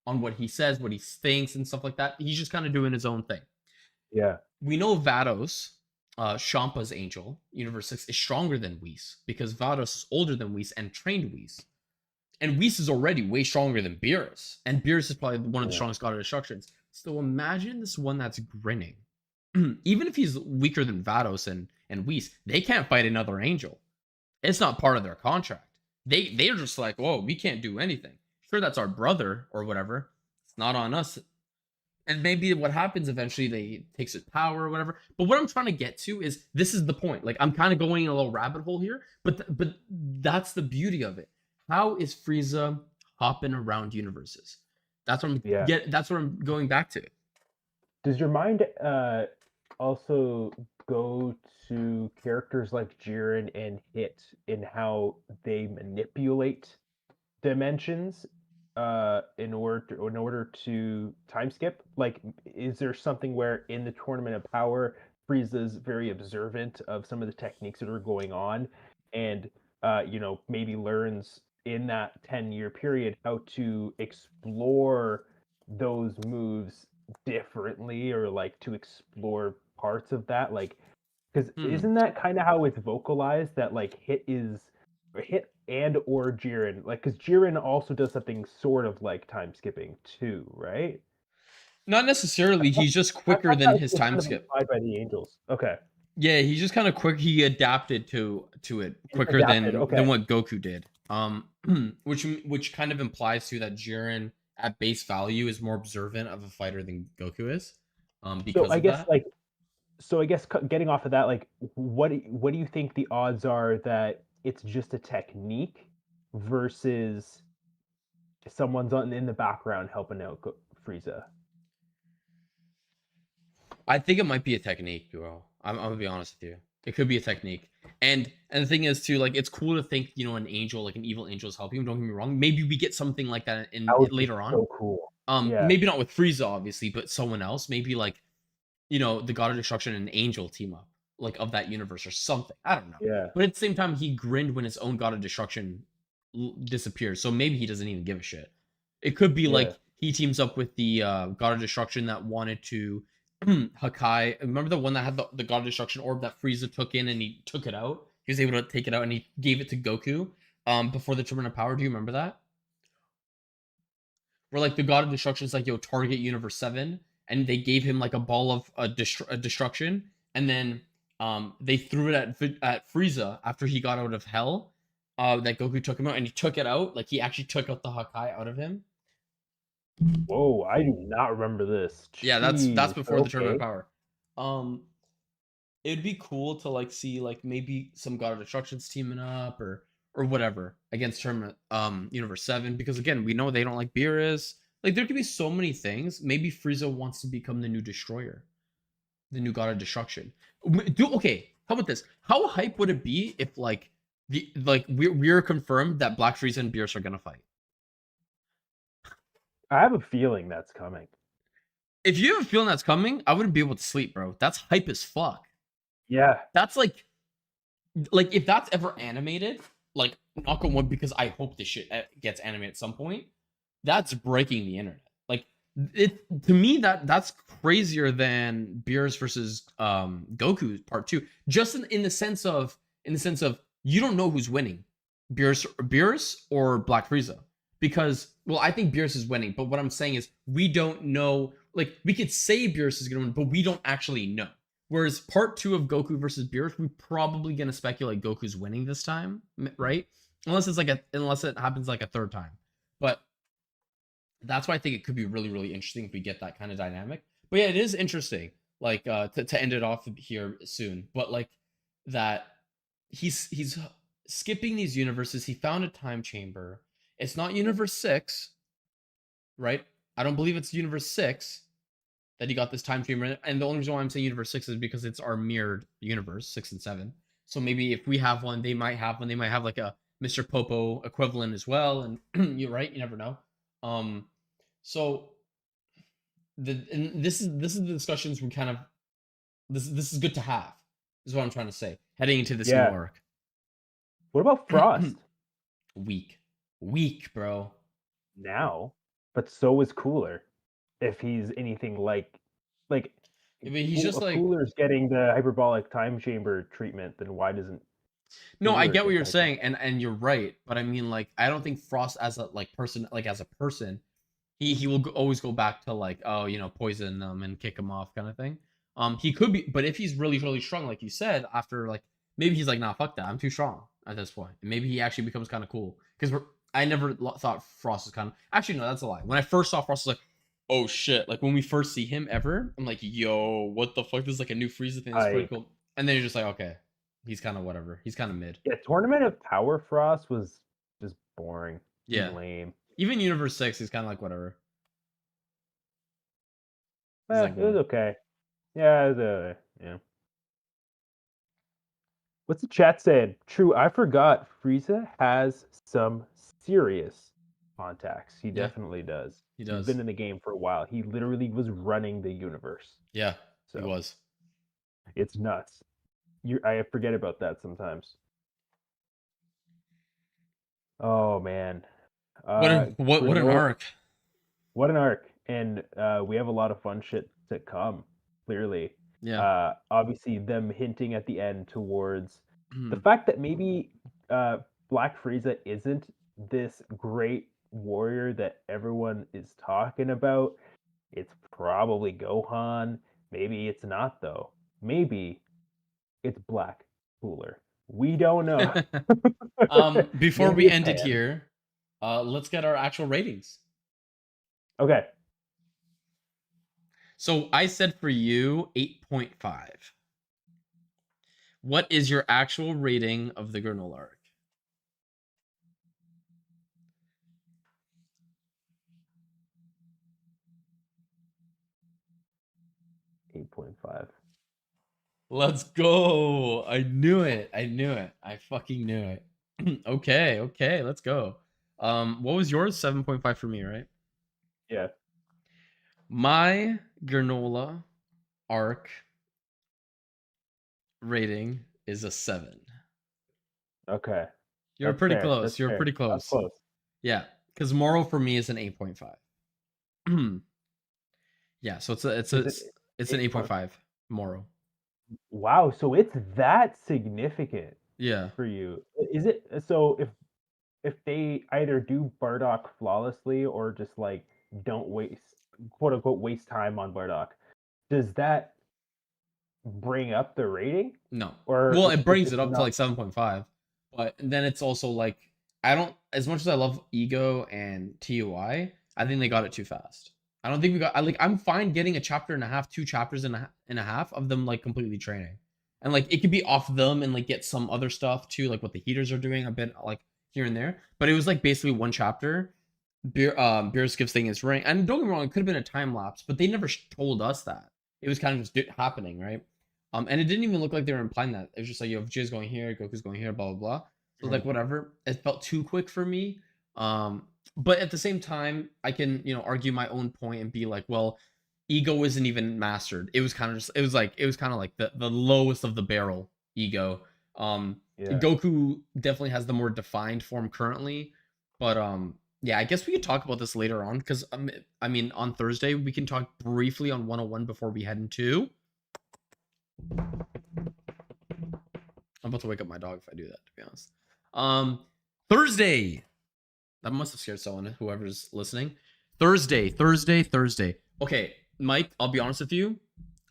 on what he says, what he thinks, and stuff like that. He's just kind of doing his own thing. yeah, We know Vados, Shampa's angel, Universe 6, is stronger than Whis because Vados is older than Whis and trained Whis. And Whis is already way stronger than Beerus. And Beerus is probably one of the yeah, strongest God of Destructions. So imagine this one that's grinning. Even if he's weaker than Vados and Whis, they can't fight another angel. It's not part of their contract. They're just like, whoa, we can't do anything. Sure, that's our brother or whatever. It's not on us. And maybe what happens eventually, they takes his power or whatever. But what I'm trying to get to is this is the point. Like I'm kind of going in a little rabbit hole here, but that's the beauty of it. How is Frieza hopping around universes? That's what yeah. That's what I'm going back to. Does your mind also go to characters like Jiren and Hit in how they manipulate dimensions in order to time skip? Like, is there something where in the Tournament of Power, Frieza's very observant of some of the techniques that are going on, and maybe learns in that 10-year period how to explore those moves differently, or like to explore parts of that, like, because Hmm. isn't that kind of how it's vocalized that like Hit and or Jiren, like, because Jiren also does something sort of like time skipping too, right? Not I necessarily. thought, He's just I quicker thought than that his was time kind of skip. implied by the angels. Okay, Yeah, he's just kind of quick. He adapted to it quicker adapted. than Okay, what Goku did. Which kind of implies too that Jiren at base value is more observant of a fighter than Goku is. so Because I of guess that. like So I guess getting off of that, like, what do you think the odds are that it's just a technique versus someone's in the background helping out Frieza? I think it might be a technique, bro. I'm gonna be honest with you. It could be a technique. And the thing is too, like it's cool to think, an angel, like an evil angel is helping him. Don't get me wrong. Maybe we get something like that in That would be later on. so cool. Yeah, Maybe not with Frieza, obviously, but someone else. Maybe like, the God of Destruction and Angel team up, like of that universe or something. I don't know. yeah, But at the same time, he grinned when his own God of Destruction disappears. So maybe he doesn't even give a shit. It could be yeah. like he teams up with the God of Destruction that wanted to Hakai. Remember the one that had the God of Destruction orb that Frieza took in and he took it out? He was able to take it out and he gave it to Goku before the Tournament of Power. Do you remember that? Where like the God of Destruction is like, yo, target Universe 7, and they gave him like a ball of destruction, and then they threw it at Frieza after he got out of hell. That Goku took him out, and he took it out, like he actually took out the Hakai out of him. Whoa, I do not remember this. Yeah, that's Jeez. before the Tournament Okay. of Power. Um, it'd be cool to like see like maybe some God of Destructions teaming up or whatever against Tournament Universe 7, because again, we know they don't like Beerus. Like there could be so many things. Maybe Frieza wants to become the new destroyer, the new God of Destruction. Okay, how about this? How hype would it be if like we're confirmed that Black Frieza and Beerus are gonna fight? I have a feeling that's coming. If you have a feeling that's coming, I wouldn't be able to sleep, bro. That's hype as fuck. Yeah, That's like if that's ever animated, like knock on wood, because I hope this shit gets animated at some point. That's breaking the internet. Like it to me that's crazier than Beerus versus Goku Part 2. Just in the sense of you don't know who's winning, Beerus or Black Frieza, because well I think Beerus is winning, but what I'm saying is we don't know. Like we could say Beerus is gonna win, but we don't actually know. Whereas part 2 of Goku versus Beerus, we're probably gonna speculate Goku's winning this time, right? Unless it happens like a third time. But that's why I think it could be really, really interesting if we get that kind of dynamic. But yeah, it is interesting. Like to end it off here soon. But like that he's skipping these universes. He found a time chamber. It's not universe 6, right? I don't believe it's universe 6 that he got this time chamber. And the only reason why I'm saying universe 6 is because it's our mirrored universe, 6 and 7. So maybe if we have one, they might have one. They might have like a Mr. Popo equivalent as well. And you're right, you never know. So this is the discussions we kind of this is good to have, is what I'm trying to say. Heading into this new yeah. arc. What about Frost Weak, bro. now? But so is Cooler. If he's anything like I mean, he's just like, Cooler's getting the hyperbolic time chamber treatment, then why doesn't no, I Cooler get what get you're the saying, and you're right, but I mean, like, I don't think Frost as a person, like as a person, he will always go back to like, oh, poison them and kick him off kind of thing. He could be, but if he's really, really strong, like you said, after like maybe he's like, nah, fuck that, I'm too strong at this point, and maybe he actually becomes kind of cool. Because I never thought Frost was kind of, actually no, that's a lie. When I first saw Frost, I was like, oh shit, like when we first see him ever, I'm like, yo, what the fuck? This is like a new Frieza thing. That's pretty cool. And then you're just like, okay, he's kind of whatever. He's kind of mid. Yeah, Tournament of Power Frost was just boring. Yeah. Lame. Even Universe 6 is kind of like whatever. It was okay. Yeah, it was, yeah. What's the chat saying? True, I forgot. Frieza has some serious contacts. He definitely does. He does. He's been in the game for a while. He literally was running the universe. Yeah, so he was. It's nuts. I forget about that sometimes. Oh man. What an arc. What an arc. And we have a lot of fun shit to come, clearly. Yeah. Obviously them hinting at the end towards the fact that maybe Black Frieza isn't this great warrior that everyone is talking about. It's probably Gohan. Maybe it's not though. Maybe it's Black Cooler. We don't know. Before we end it here, let's get our actual ratings. Okay. So I said for you 8.5. What is your actual rating of the Granolah arc? 8.5. Let's go. I knew it. I knew it. I fucking knew it. Okay, okay, let's go. What was yours? 7.5 for me, right? Yeah. My Granolah arc rating is a 7. Okay. You're That's pretty fair. close. That's You're fair. pretty I was close. close. Yeah, because Moral for me is an 8.5. Yeah, so Is it it's an 8 point? 8.5 Moral. Wow, so it's that significant Yeah. for you. Is it so if they either do Bardock flawlessly or just like don't waste quote unquote waste time on Bardock, does that bring up the rating? No. Or Well, it it's brings it just up to not like 7.5. But then it's also like I don't as much as I love Ego and TUI, I think they got it too fast. I don't think we got I like I'm fine getting a chapter and a half, 2 chapters and a half of them like completely training. And like it could be off them and like get some other stuff too, like what the heaters are doing a bit like here and there. But it was like basically one chapter. Beerus gives thing his ring. And don't get me wrong, it could have been a time lapse, but they never told us that. It was kind of just happening, right? And it didn't even look like they were implying that. It was just like, yo, Vegeta's going here, Goku's going here, blah, blah, blah. So, like, Mhm. whatever. It felt too quick for me. But at the same time, I can, argue my own point and be like, well, Ego isn't even mastered. It was kind of just, it was kind of like the lowest of the barrel Ego. Yeah. Goku definitely has the more defined form currently. But, yeah, I guess we could talk about this later on because, I mean, on Thursday, we can talk briefly on 101 before we head into. I'm about to wake up my dog if I do that, to be honest. Thursday. That must have scared someone, whoever's listening. Thursday. Okay, Mike, I'll be honest with you.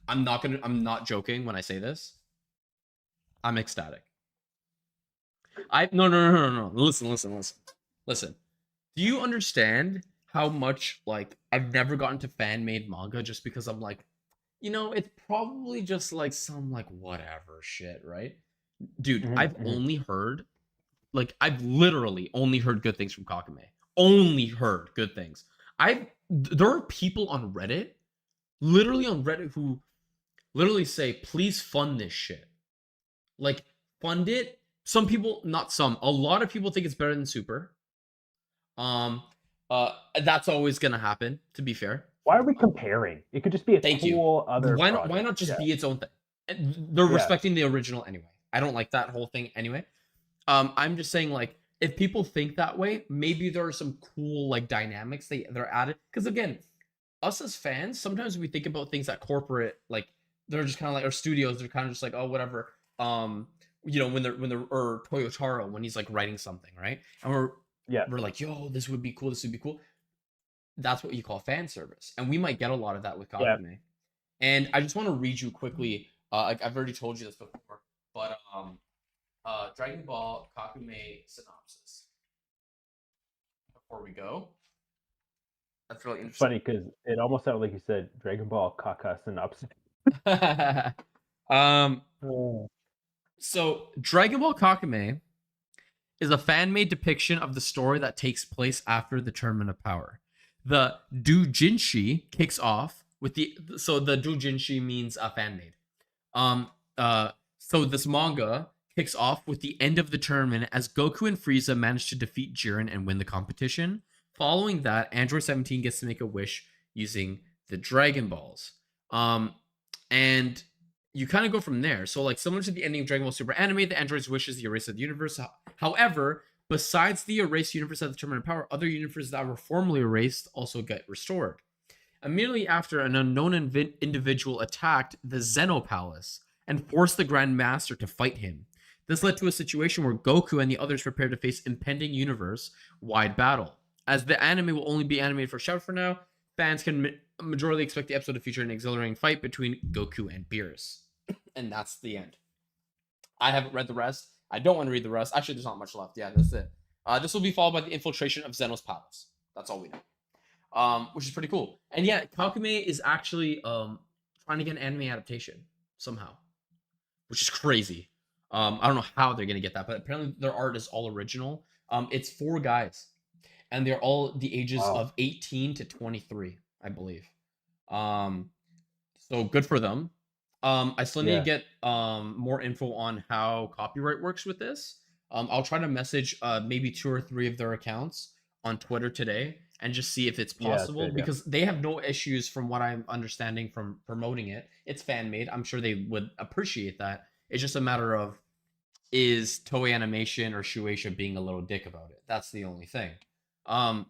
I'm not joking when I say this. I'm ecstatic. No. Listen. Do you understand how much like I've never gotten to fan made manga just because I'm like, it's probably just like some like whatever shit, right? Dude, Mhm, mhm. I've literally only heard good things from Kakame. Only heard good things. There are people on Reddit, literally on Reddit, who literally say, please fund this shit. Like, fund it. Some people, not some, a lot of people think it's better than Super. Um, that's always gonna happen, to be fair. Why are we comparing? It could just be a Thank you. cool other Why project. not just Yeah. be its own thing? They're Yeah. respecting the original anyway. I don't like that whole thing anyway. I'm just saying, like, if people think that way, maybe there are some cool like dynamics they're added. Because again, us as fans, sometimes we think about things that corporate, like they're just kind of like our studios, they're kind of just like, oh, whatever. When they're or Toyotaro when he's like writing something, right? And Yeah. we're like, yo, this would be cool, this would be cool. That's what you call fan service. And we might get a lot of that with Yeah. Kakame. And I just want to read you quickly. I've already told you this before, but Dragon Ball Kakume synopsis before we go. That's really It's interesting. funny because it almost sounded like you said Dragon Ball Kaka synopsis. um, Oh. so Dragon Ball Kakume is a fan-made depiction of the story that takes place after the Tournament of Power. The doujinshi kicks off with the doujinshi means a fan-made. Um, so this manga kicks off with the end of the tournament as Goku and Frieza manage to defeat Jiren and win the competition. Following that, Android 17 gets to make a wish using the Dragon Balls. And you kind of go from there. So, like, similar to the ending of Dragon Ball Super Anime, the android's wish is the erase of the universe. However, besides the erased universe at the Tournament of Power, other universes that were formerly erased also get restored. Immediately after, an unknown individual attacked the Zeno Palace and forced the Grand Master to fight him. This led to a situation where Goku and the others prepare to face impending universe-wide battle. As the anime will only be animated for Shout for now, fans can majorly expect the episode to feature an exhilarating fight between Goku and Beerus. And that's the end. I haven't read the rest. I don't want to read the rest. Actually, there's not much left. Yeah, that's it. This will be followed by the infiltration of Zeno's palace. That's all we know. which is pretty cool. And yeah, Kakame is actually trying to get an anime adaptation somehow, which is crazy. I don't know how they're gonna get that, but apparently their art is all original. It's four guys, and they're all the ages Wow. of 18 to 23, I believe. Um, so good for them. I still need to Yeah. get more info on how copyright works with this. I'll try to message maybe two or three of their accounts on Twitter today and just see if it's Yeah, that's a possible good idea. because they have no issues from what I'm understanding from promoting it. It's fan made. I'm sure they would appreciate that. It's just a matter of is Toei Animation or Shueisha being a little dick about it. That's the only thing. Um,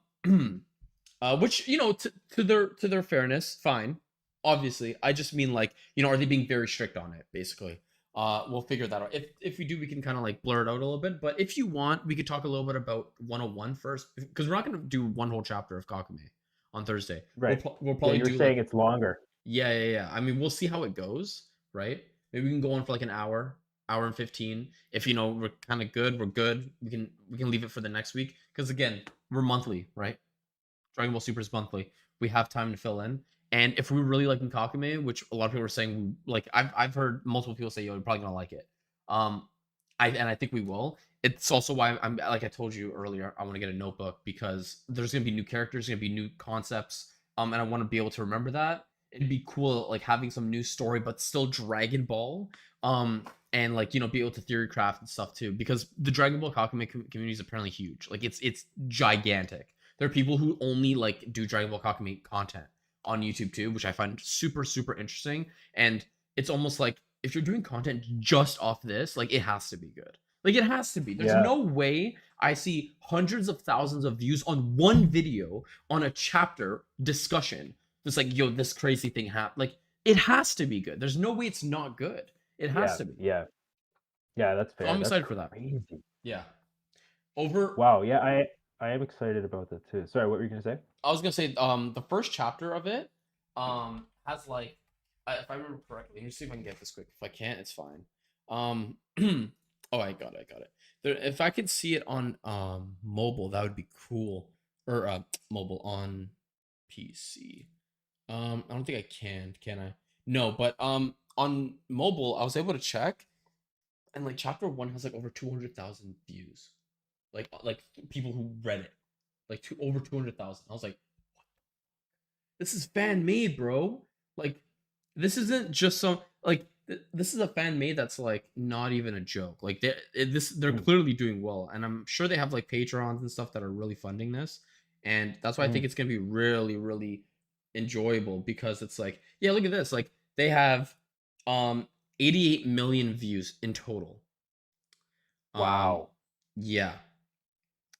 which to their fairness, fine. Obviously, I just mean like are they being very strict on it? Basically, we'll figure that out. If we do, we can kind of like blur it out a little bit. But if you want, we could talk a little bit about 101 first, because we're not going to do one whole chapter of Kakame on Thursday. We'll Right. we'll Yeah, probably you were do saying like it's longer. yeah. I mean, we'll see how it goes, right? Maybe we can go on for like an hour and 15. If we're kind of good, we're good. We can leave it for the next week because again, we're monthly, right? Dragon Ball Super is monthly. We have time to fill in. And if we really like Kakame, which a lot of people are saying, like I've heard multiple people say, "Yo, you're probably gonna like it." Um, I think we will. It's also why I'm like I told you earlier, I want to get a notebook because there's gonna be new characters, gonna be new concepts, and I want to be able to remember that. It'd be cool, like having some new story, but still Dragon Ball, and like be able to theory craft and stuff too, because the Dragon Ball Kakame community is apparently huge. Like it's gigantic. There are people who only like do Dragon Ball Kakame content on YouTube too, which I find super super interesting. And it's almost like if you're doing content just off this, like it has to be good. Like it has to be. There's Yeah. no way I see hundreds of thousands of views on one video on a chapter discussion. It's like, yo, this crazy thing happened. Like it has to be good. There's no way it's not good. It has Yeah. to be. Yeah. Yeah, that's So fair. I'm That's excited for that. crazy. Yeah. Over Wow. Yeah, I am excited about that too. Sorry, what were you gonna say? I was gonna say the first chapter of it has like if I remember correctly, let me see if I can get this quick. If I can't, it's fine. Um oh I got it. If I could see it on mobile, that would be cool. Or mobile on PC. I don't think I can I? No, but on mobile I was able to check and like chapter 1 has like over 200,000 views. Like people who read it. Like over 200,000. I was like, this is fan made, bro. Like, this isn't just some like this is a fan made that's like not even a joke. Like they're Mm, clearly doing well, and I'm sure they have like patrons and stuff that are really funding this, and that's why I mm. think it's gonna be really really enjoyable because it's like yeah, look at this. Like they have um 88 million views in total. Um, Wow. yeah.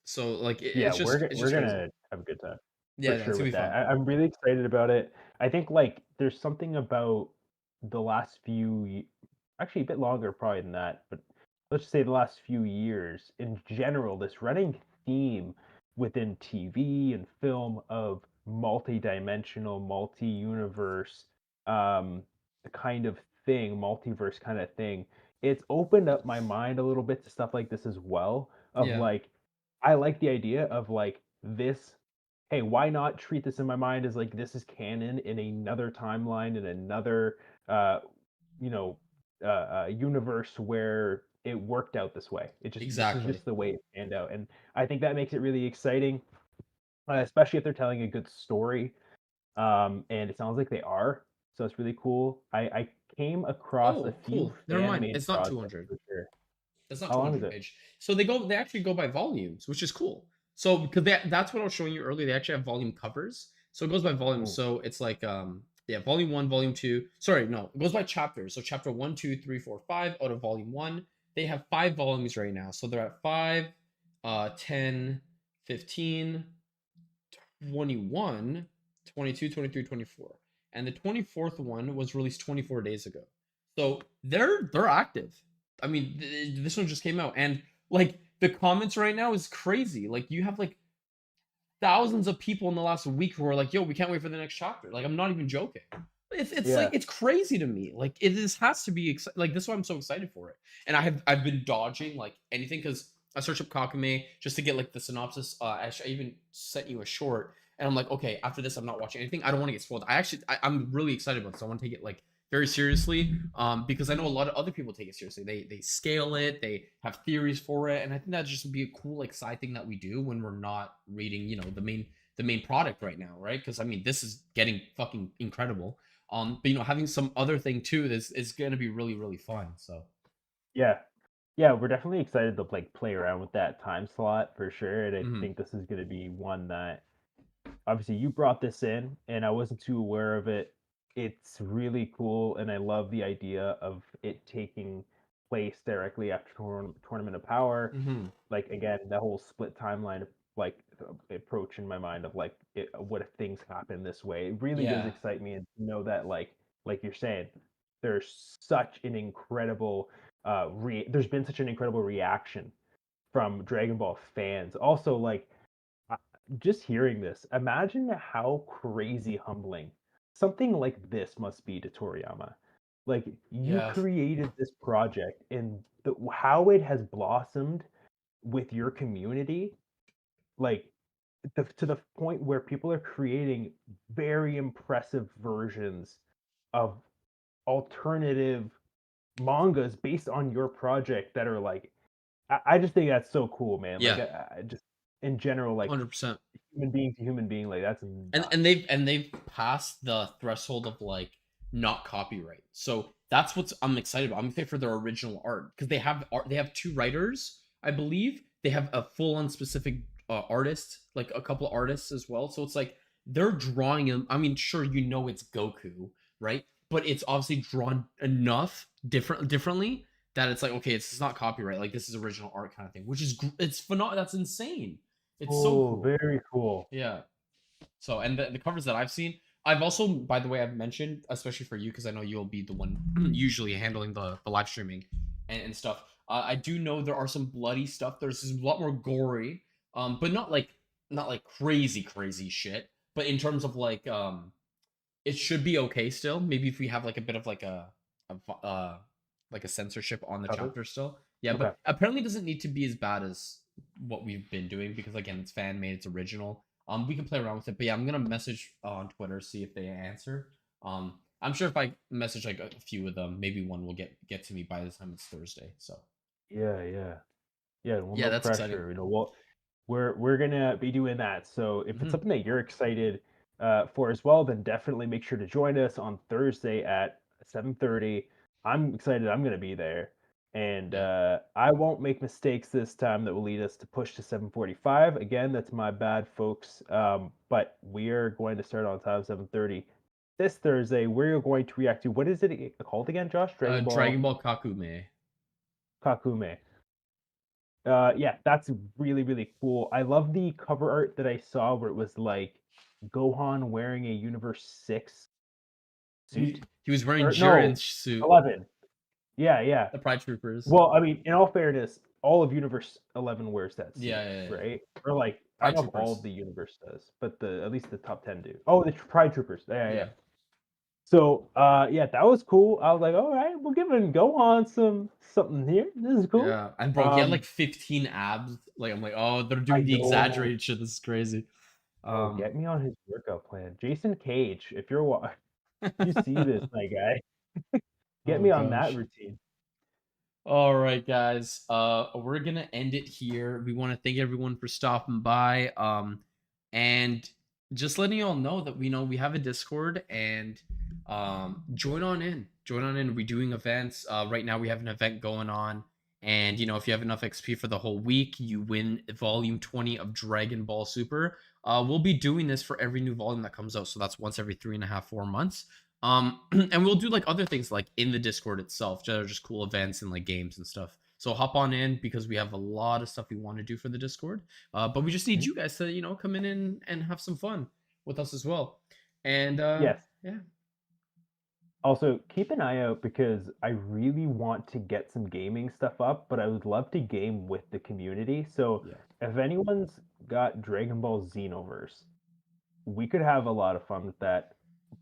So like Yeah, it's just it's we're just crazy. gonna have a good time for Yeah, sure it's gonna with be that. fun. I'm really excited about it. I think like there's something about the last actually a bit longer probably than that, but let's just say the last few years in general, this running theme within TV and film of multi-dimensional, multi-universe um kind of thing, multiverse kind of thing. It's opened up my mind a little bit to stuff like this as well of Yeah. like I like the idea of like this. Hey, why not treat this in my mind as like this is canon in another timeline in another uh you know universe where it worked out this way. This is Exactly. just the way it panned out, and I think that makes it really exciting, especially if they're telling a good story. And it sounds like they are, so it's really cool. I came across a Oh, few cool. Never fan mind. made It's not projects 200. for sure. It's not How long is 200 it? page. So they actually go by volumes, which is cool. So because that's what I was showing you earlier. They actually have volume covers. So it goes by volume. Mm, So it's like yeah, volume 1, volume 2. Sorry, no. It goes by chapters. So chapter 1, 2, 3, 4, 5 out of volume 1. They have 5 volumes right now. So they're at 5, 10, 15, 21, 22, 23, 24. And the 24th one was released 24 days ago. So they're active. I mean, this one just came out and like the comments right now is crazy. Like you have like thousands of people in the last week who are like, "Yo, we can't wait for the next chapter." Like I'm not even joking. It's like yeah. it's crazy to me. Like it this has to be like this is why I'm so excited for it. And I've been dodging like anything cuz I searched up Kakume just to get like the synopsis. I even sent you a short, and I'm like, okay, after this, I'm not watching anything. I don't want to get spoiled. I'm really excited about this. I want to take it like very seriously, because I know a lot of other people take it seriously. They scale it, they have theories for it, and I think that just would be a cool like side thing that we do when we're not reading, the main product right now, right? Because I mean, this is getting fucking incredible. But having some other thing too is gonna be really really fun. So Yeah. Yeah, we're definitely excited to like play around with that time slot for sure. And I mhm. think this is going to be one that obviously you brought this in and I wasn't too aware of it. It's really cool and I love the idea of it taking place directly after Tournament of Power. Mhm. Like again, the whole split timeline like approach in my mind of like what if things happen this way. It really does Yeah. excite me and to know that like you're saying there's such an incredible there's been such an incredible reaction from Dragon Ball fans. Also, like uh, just hearing this, imagine how crazy humbling something like this must be to Toriyama. Like you Yeah. created this project and how it has blossomed with your community, like to the point where people are creating very impressive versions of alternative mangas based on your project that are like I just think that's so cool, man. Like Yeah. I just in general, like 100%. human being to human being, like that's And nuts. they've passed the threshold of like not copyright. So that's what's I'm excited about. I'm excited for their original art because they have two writers, I believe. They have a full on specific artist, like a couple artists as well. So it's like they're drawing him. I mean, sure, it's Goku, right? But it's obviously drawn enough differently that it's like, okay, it's not copyright. Like this is original art kind of thing, which is it's phenomenal. That's insane. It's so Oh, cool. very cool. Yeah. So, and the covers that I've seen, I've also, by the way, I've mentioned, especially for you, because I know you'll be the one usually handling the live streaming and stuff. I do know there are some bloody stuff. There's a lot more gory, but not like crazy crazy shit. But in terms of it should be okay still. Maybe if we have like a bit of like a censorship on the Cover. chapter still. Yeah, Okay. but apparently it doesn't need to be as bad as what we've been doing because again, it's fan made, it's original. We can play around with it, but yeah, I'm gonna message on Twitter see if they answer. I'm sure if I message like a few of them, maybe one will get to me by the time it's Thursday. So Yeah, yeah. Yeah, well, yeah, no that's exciting. pressure. Well, we're gonna be doing that. So if it's Hmm. something that you're excited for as well, then definitely make sure to join us on Thursday at 7:30. I'm excited. I'm gonna be there, and Yeah. I won't make mistakes this time that will lead us to push to 7:45. Again, that's my bad, folks. But we are going to start on time 7:30 this Thursday. We're going to react to what is it called again, Josh? Dragon Dragon Ball Ball Kakume. Kakume. Yeah, that's really, really cool. I love the cover art that I saw where it was like Gohan wearing a Universe 6 suit. He was wearing Or no, Jiren's suit, 11. Yeah, yeah. the Pride Troopers. Well, I mean, in all fairness, all of Universe 11 wears that suit, Yeah, yeah, yeah. right? Or like, I Pride don't know if all of Troopers. the universe does, but the at least the top 10 do. Oh, the Pride Troopers. Yeah, yeah. Yeah. So, yeah, that was cool. I was like, all right, we're giving Gohan something here. This is cool. Yeah, and bro, he had like 15 abs. Like I'm like, oh, they're I doing the know. exaggerated shit. This is crazy. Oh, Um, get me on his workout plan. Jason Cage, if you see this, my guy, get oh me on that gosh. routine. All right, guys. We're gonna end it here. We want to thank everyone for stopping by. And just letting you all know that we know we have a Discord and join on in. Join on in. We're doing events. Right now we have an event going on. And if you have enough XP for the whole week, you win volume 20 of Dragon Ball Super. We'll be doing this for every new volume that comes out. So that's once every 3.5, 4 months. And we'll do like other things like in the Discord itself, just cool events and like games and stuff. So hop on in because we have a lot of stuff we want to do for the Discord. But we just need Mhm. you guys to come in and have some fun with us as well. And Yes. yeah, Also, keep an eye out because I really want to get some gaming stuff up, but I would love to game with the community. So yeah. if anyone's got Dragon Ball Xenoverse, we could have a lot of fun with that.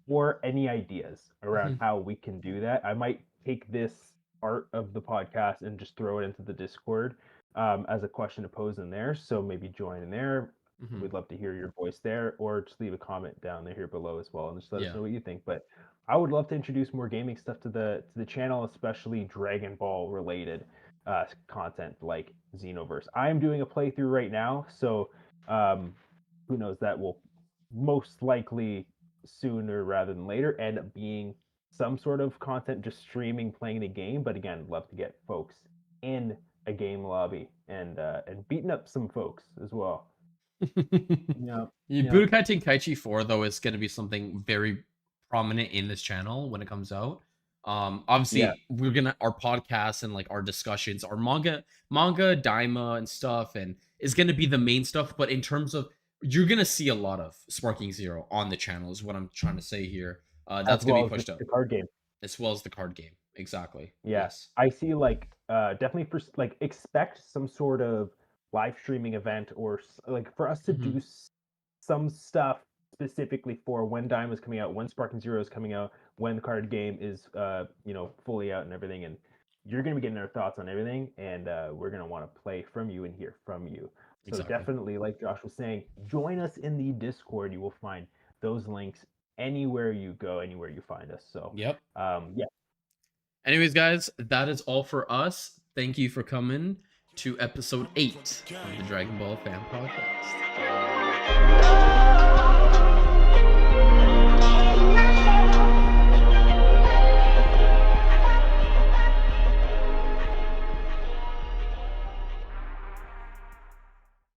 Or any ideas around how we can do that. I might take this art of the podcast and just throw it into the Discord. as a question to pose in there. So maybe join in there. Mhm. We'd love to hear your voice there, or just leave a comment down there here below as well, and just let us Yeah. know what you think. But I would love to introduce more gaming stuff to the channel, especially Dragon Ball related content like Xenoverse. I am doing a playthrough right now, so um, who knows, that will most likely sooner rather than later end up being some sort of content, just streaming playing the game. But again, love to get folks in a game lobby and beating up some folks as well. Yeah, yeah, Budokai Tenkaichi 4 though is going to be something very prominent in this channel when it comes out. yeah. Obviously we're gonna our podcasts and like our discussions, our manga daima and stuff, and is gonna be the main stuff. But in terms of you're gonna see a lot of Sparking Zero on the channel is what I'm trying to say here. As That's gonna be well as pushed up the card game. as well as the card game. Exactly. Yeah, Yes. I see. Like, definitely for like expect some sort of live streaming event or like for us to Hmm. do some stuff specifically for when Dime is coming out, when Sparking Zero is coming out, when the card game is fully out and everything, and you're gonna be getting our thoughts on everything, and we're gonna want to play from you and hear from you. So Exactly. definitely, like Josh was saying, join us in the Discord. You will find those links anywhere you go, anywhere you find us. So Yep. yeah. Anyways, guys, that is all for us. Thank you for coming to episode 8 of the Dragon Ball Fan Podcast.